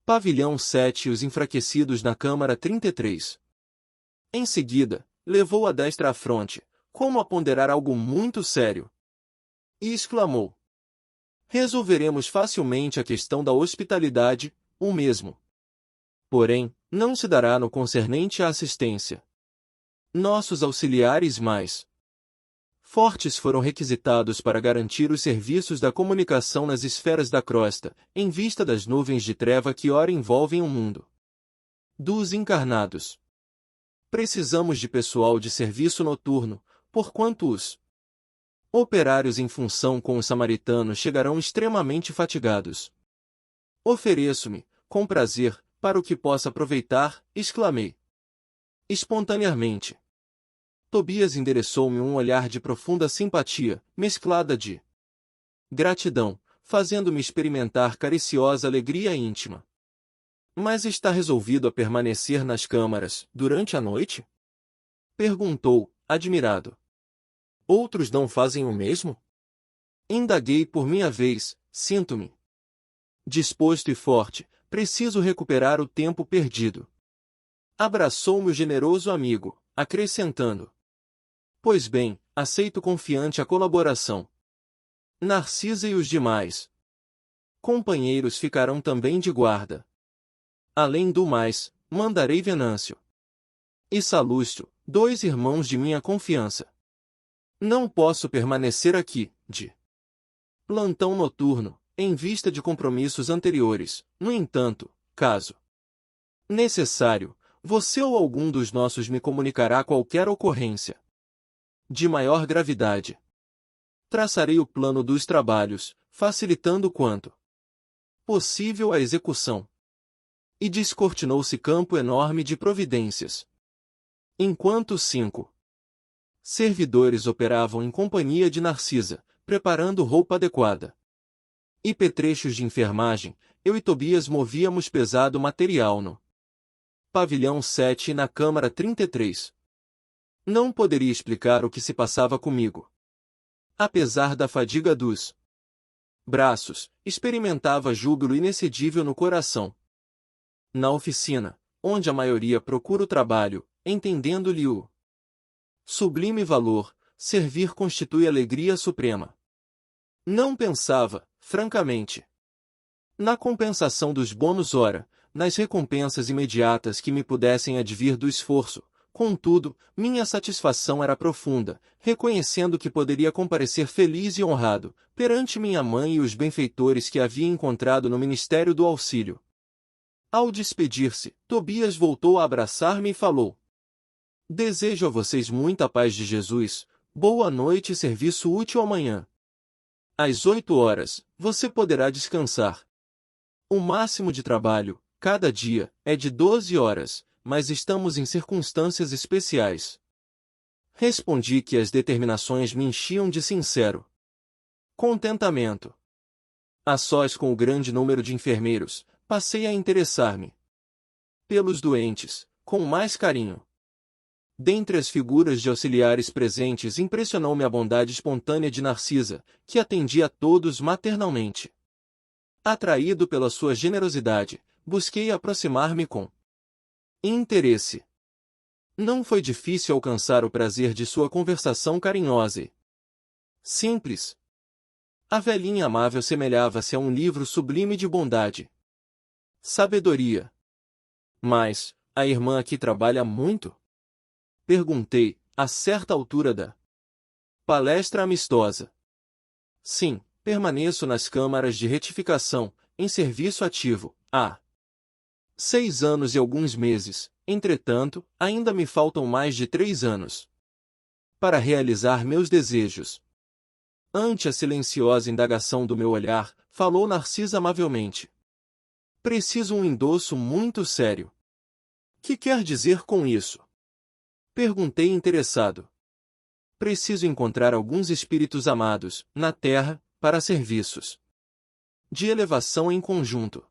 pavilhão 7 e os enfraquecidos na câmara 33. Em seguida, levou a destra à fronte, como a ponderar algo muito sério, e exclamou. Resolveremos facilmente a questão da hospitalidade, o mesmo. Porém, não se dará no concernente à assistência. Nossos auxiliares mais fortes foram requisitados para garantir os serviços da comunicação nas esferas da crosta, em vista das nuvens de treva que ora envolvem o mundo dos encarnados. Precisamos de pessoal de serviço noturno, porquanto os operários em função com os samaritanos chegarão extremamente fatigados. Ofereço-me, com prazer, para o que possa aproveitar, exclamei. Espontaneamente. Tobias endereçou-me um olhar de profunda simpatia, mesclada de gratidão, fazendo-me experimentar cariciosa alegria íntima. Mas está resolvido a permanecer nas câmaras, durante a noite? Perguntou, admirado. Outros não fazem o mesmo? Indaguei por minha vez, sinto-me disposto e forte, preciso recuperar o tempo perdido. Abraçou-me o generoso amigo, acrescentando. Pois bem, aceito confiante a colaboração. Narcisa e os demais companheiros ficarão também de guarda. Além do mais, mandarei Venâncio e Salustro, 2 irmãos de minha confiança. Não posso permanecer aqui, de plantão noturno, em vista de compromissos anteriores. No entanto, caso necessário, você ou algum dos nossos me comunicará qualquer ocorrência de maior gravidade. Traçarei o plano dos trabalhos, facilitando quanto possível a execução. E descortinou-se campo enorme de providências. Enquanto 5 servidores operavam em companhia de Narcisa, preparando roupa adequada e petrechos de enfermagem, eu e Tobias movíamos pesado material no pavilhão 7 e na câmara 33. Não poderia explicar o que se passava comigo. Apesar da fadiga dos braços, experimentava júbilo inexcedível no coração. Na oficina, onde a maioria procura o trabalho, entendendo-lhe o sublime valor, servir constitui alegria suprema. Não pensava, francamente, na compensação dos bônus hora, nas recompensas imediatas que me pudessem advir do esforço. Contudo, minha satisfação era profunda, reconhecendo que poderia comparecer feliz e honrado, perante minha mãe e os benfeitores que havia encontrado no Ministério do Auxílio. Ao despedir-se, Tobias voltou a abraçar-me e falou. Desejo a vocês muita paz de Jesus, boa noite e serviço útil amanhã. Às 8 horas, você poderá descansar. O máximo de trabalho, cada dia, é de 12 horas, mas estamos em circunstâncias especiais. Respondi que as determinações me enchiam de sincero contentamento. A sós com o grande número de enfermeiros, passei a interessar-me pelos doentes, com mais carinho. Dentre as figuras de auxiliares presentes impressionou-me a bondade espontânea de Narcisa, que atendia a todos maternalmente. Atraído pela sua generosidade, busquei aproximar-me com interesse. Não foi difícil alcançar o prazer de sua conversação carinhosa e simples. A velhinha amável semelhava-se a um livro sublime de bondade, sabedoria. Mas, a irmã aqui trabalha muito? Perguntei, a certa altura da palestra amistosa. Sim, permaneço nas câmaras de retificação, em serviço ativo, há 6 anos e alguns meses. Entretanto, ainda me faltam mais de 3 anos para realizar meus desejos. Ante a silenciosa indagação do meu olhar, falou Narcisa amavelmente. Preciso um endosso muito sério. Que quer dizer com isso? Perguntei interessado. Preciso encontrar alguns espíritos amados, na Terra, para serviços de elevação em conjunto.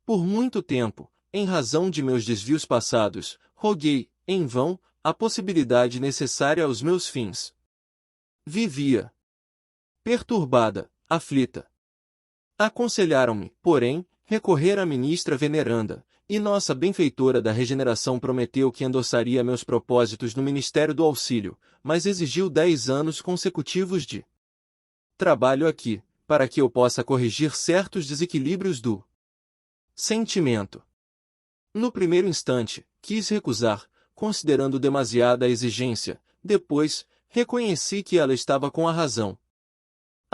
Por muito tempo, em razão de meus desvios passados, roguei, em vão, a possibilidade necessária aos meus fins. Vivia perturbada, aflita. Aconselharam-me, porém, recorrer à ministra veneranda, e nossa benfeitora da regeneração prometeu que endossaria meus propósitos no Ministério do Auxílio, mas exigiu 10 anos consecutivos de trabalho aqui, para que eu possa corrigir certos desequilíbrios do sentimento. No primeiro instante, quis recusar, considerando demasiada a exigência. Depois, reconheci que ela estava com a razão.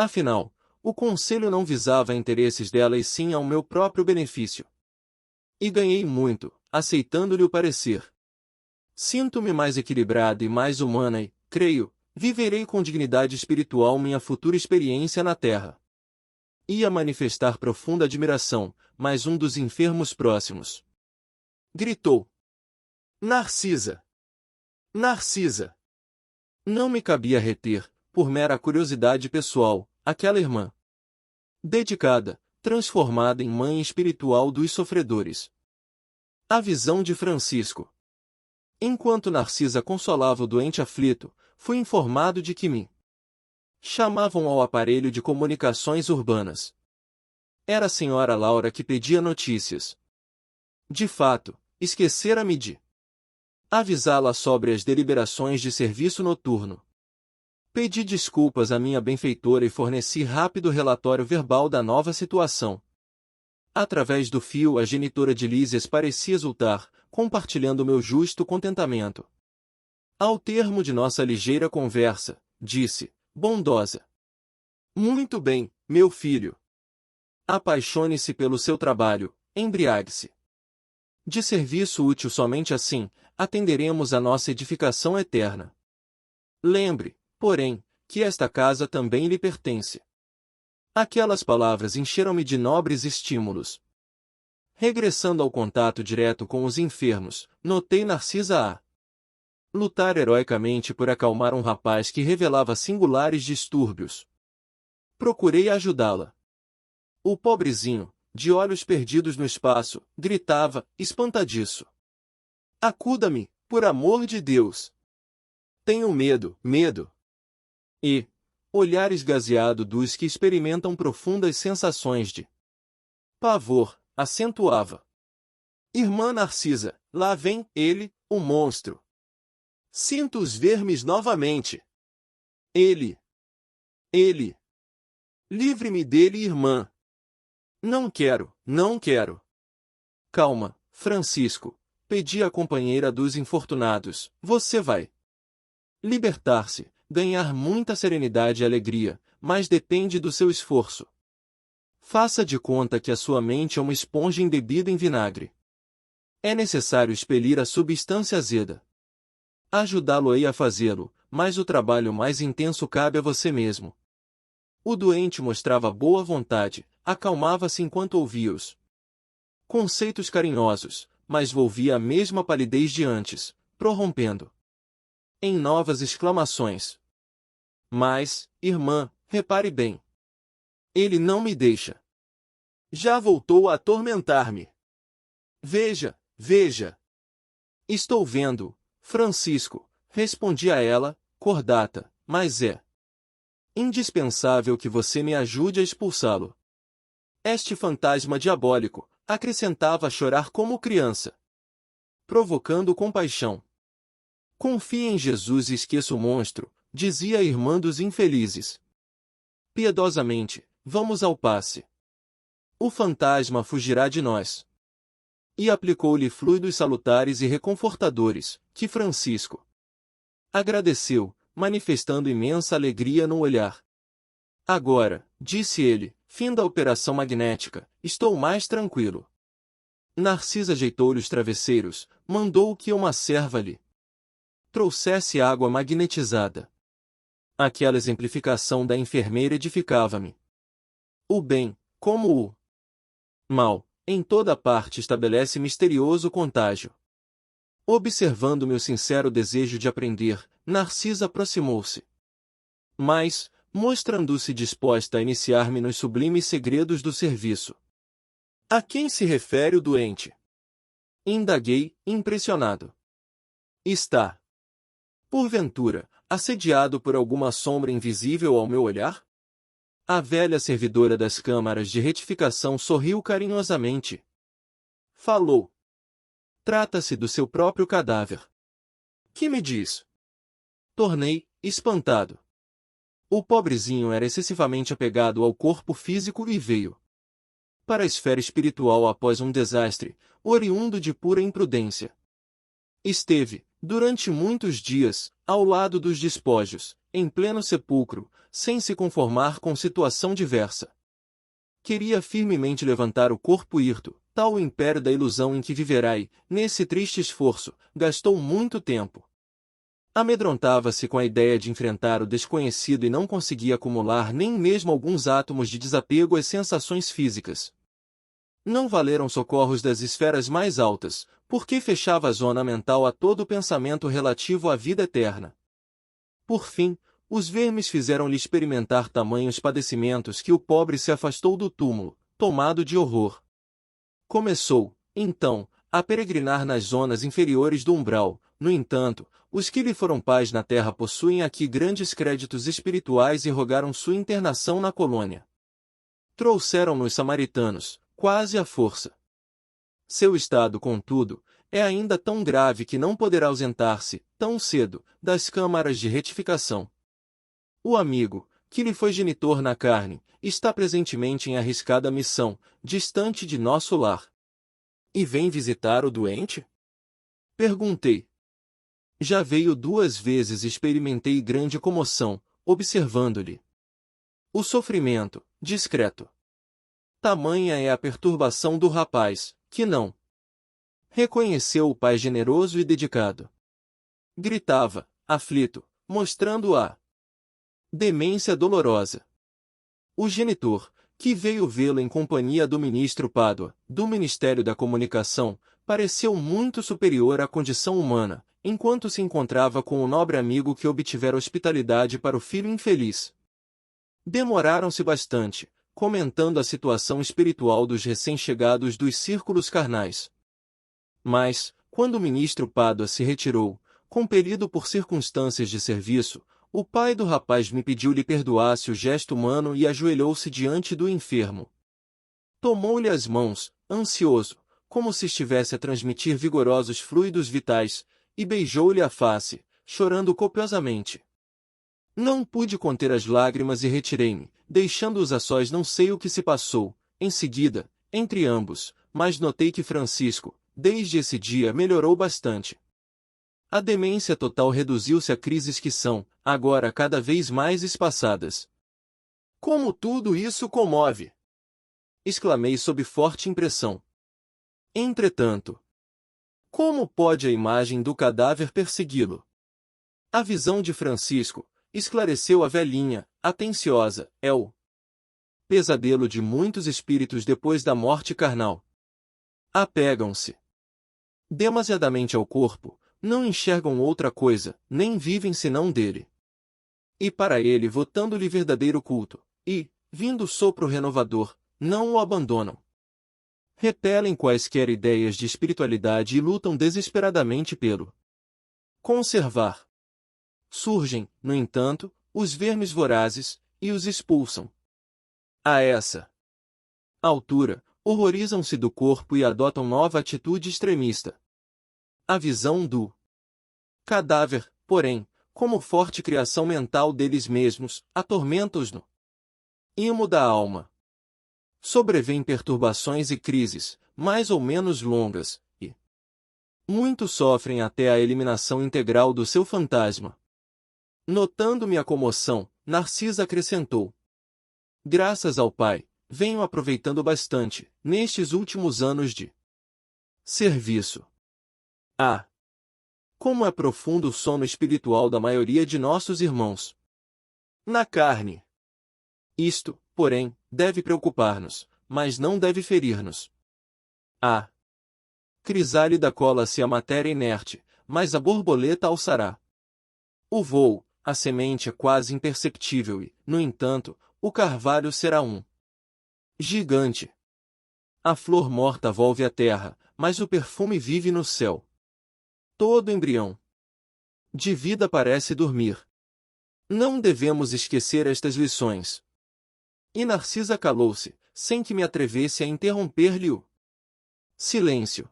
Afinal, o conselho não visava interesses dela e sim ao meu próprio benefício. E ganhei muito, aceitando-lhe o parecer. Sinto-me mais equilibrada e mais humana e, creio, viverei com dignidade espiritual minha futura experiência na Terra. Ia manifestar profunda admiração, mas um dos enfermos próximos gritou. Narcisa! Narcisa! Não me cabia reter, por mera curiosidade pessoal, aquela irmã dedicada, transformada em mãe espiritual dos sofredores. A visão de Francisco. Enquanto Narcisa consolava o doente aflito, fui informado de que me chamavam ao aparelho de comunicações urbanas. Era a senhora Laura que pedia notícias. De fato, esquecera-me de avisá-la sobre as deliberações de serviço noturno. Pedi desculpas à minha benfeitora e forneci rápido relatório verbal da nova situação. Através do fio a genitora de Lísias parecia exultar, compartilhando meu justo contentamento. Ao termo de nossa ligeira conversa, disse, bondosa. Muito bem, meu filho. Apaixone-se pelo seu trabalho, embriague-se. De serviço útil somente assim, atenderemos à nossa edificação eterna. Lembre, porém, que esta casa também lhe pertence. Aquelas palavras encheram-me de nobres estímulos. Regressando ao contato direto com os enfermos, notei Narcisa a lutar heroicamente por acalmar um rapaz que revelava singulares distúrbios. Procurei ajudá-la. O pobrezinho, de olhos perdidos no espaço, gritava, espantadiço. Acuda-me, por amor de Deus! Tenho medo, medo! E, olhar esgazeado dos que experimentam profundas sensações de pavor, acentuava. Irmã Narcisa, lá vem ele, o monstro. Sinto os vermes novamente. Ele. Livre-me dele, irmã. Não quero, não quero. Calma, Francisco, pedi à companheira dos infortunados, você vai libertar-se, ganhar muita serenidade e alegria, mas depende do seu esforço. Faça de conta que a sua mente é uma esponja embebida em vinagre. É necessário expelir a substância azeda. Ajudá-lo-ei a fazê-lo, mas o trabalho mais intenso cabe a você mesmo. O doente mostrava boa vontade, acalmava-se enquanto ouvia-os conceitos carinhosos, mas volvia a mesma palidez de antes, prorrompendo em novas exclamações. Mas, irmã, repare bem. Ele não me deixa. Já voltou a atormentar-me. Veja. Estou vendo, Francisco, respondi a ela, cordata, mas é indispensável que você me ajude a expulsá-lo. Este fantasma diabólico, acrescentava a chorar como criança, provocando compaixão. Confie em Jesus e esqueça o monstro, dizia a irmã dos infelizes. Piedosamente, vamos ao passe. O fantasma fugirá de nós. E aplicou-lhe fluidos salutares e reconfortadores, que Francisco agradeceu, manifestando imensa alegria no olhar. Agora, disse ele, fim da operação magnética, estou mais tranquilo. Narcisa ajeitou-lhe os travesseiros, mandou que uma serva lhe trouxesse água magnetizada. Aquela exemplificação da enfermeira edificava-me. O bem, como o mal, em toda parte estabelece misterioso contágio. Observando meu sincero desejo de aprender, Narcisa aproximou-se. Mas, mostrando-se disposta a iniciar-me nos sublimes segredos do serviço. A quem se refere o doente? Indaguei, impressionado. Está, porventura, assediado por alguma sombra invisível ao meu olhar? A velha servidora das câmaras de retificação sorriu carinhosamente. Falou. Trata-se do seu próprio cadáver. Que me diz? Tornei, espantado. O pobrezinho era excessivamente apegado ao corpo físico e veio para a esfera espiritual após um desastre, oriundo de pura imprudência. Esteve, durante muitos dias, ao lado dos despojos, em pleno sepulcro, sem se conformar com situação diversa. Queria firmemente levantar o corpo hirto, tal o império da ilusão em que viverá e, nesse triste esforço, gastou muito tempo. Amedrontava-se com a ideia de enfrentar o desconhecido e não conseguia acumular nem mesmo alguns átomos de desapego às sensações físicas. Não valeram socorros das esferas mais altas, porque fechava a zona mental a todo pensamento relativo à vida eterna. Por fim, os vermes fizeram-lhe experimentar tamanhos padecimentos que o pobre se afastou do túmulo, tomado de horror. Começou, então, a peregrinar nas zonas inferiores do umbral. No entanto, os que lhe foram pais na terra possuem aqui grandes créditos espirituais e rogaram sua internação na colônia. Trouxeram-nos samaritanos, quase à força. Seu estado, contudo, é ainda tão grave que não poderá ausentar-se, tão cedo, das câmaras de retificação. O amigo, que lhe foi genitor na carne, está presentemente em arriscada missão, distante de nosso lar. E vem visitar o doente? Perguntei. Já veio 2 vezes e experimentei grande comoção, observando-lhe o sofrimento, discreto. Tamanha é a perturbação do rapaz, que não reconheceu o pai generoso e dedicado. Gritava, aflito, mostrando a demência dolorosa. O genitor, que veio vê-lo em companhia do ministro Pádua, do Ministério da Comunicação, pareceu muito superior à condição humana, enquanto se encontrava com o nobre amigo que obtivera hospitalidade para o filho infeliz. Demoraram-se bastante, comentando a situação espiritual dos recém-chegados dos círculos carnais. Mas, quando o ministro Pádua se retirou, compelido por circunstâncias de serviço, o pai do rapaz me pediu lhe perdoasse o gesto humano e ajoelhou-se diante do enfermo. Tomou-lhe as mãos, ansioso, como se estivesse a transmitir vigorosos fluidos vitais, e beijou-lhe a face, chorando copiosamente. Não pude conter as lágrimas e retirei-me, deixando-os a sós. Não sei o que se passou, em seguida, entre ambos, mas notei que Francisco, desde esse dia, melhorou bastante. A demência total reduziu-se a crises que são, agora cada vez mais espaçadas. Como tudo isso comove! Exclamei sob forte impressão. Entretanto, como pode a imagem do cadáver persegui-lo? A visão de Francisco, esclareceu a velhinha, atenciosa, é o pesadelo de muitos espíritos depois da morte carnal. Apegam-se demasiadamente ao corpo, não enxergam outra coisa, nem vivem senão dele. E para ele votando-lhe verdadeiro culto, e, vindo o sopro renovador, não o abandonam. Repelem quaisquer ideias de espiritualidade e lutam desesperadamente pelo conservar. Surgem, no entanto, os vermes vorazes, e os expulsam. A essa altura, horrorizam-se do corpo e adotam nova atitude extremista. A visão do cadáver, porém, como forte criação mental deles mesmos, atormenta-os no imo da alma. Sobrevêm perturbações e crises, mais ou menos longas, e muitos sofrem até a eliminação integral do seu fantasma. Notando-me a comoção, Narcisa acrescentou: graças ao Pai, venho aproveitando bastante, nestes últimos anos de serviço. Ah! Como é profundo o sono espiritual da maioria de nossos irmãos na carne! Isto, porém, deve preocupar-nos, mas não deve ferir-nos. A crisálida cola-se à matéria inerte, mas a borboleta alçará o voo, a semente é quase imperceptível e, no entanto, o carvalho será um gigante. A flor morta volve à terra, mas o perfume vive no céu. Todo embrião de vida parece dormir. Não devemos esquecer estas lições. E Narcisa calou-se, sem que me atrevesse a interromper-lhe o silêncio.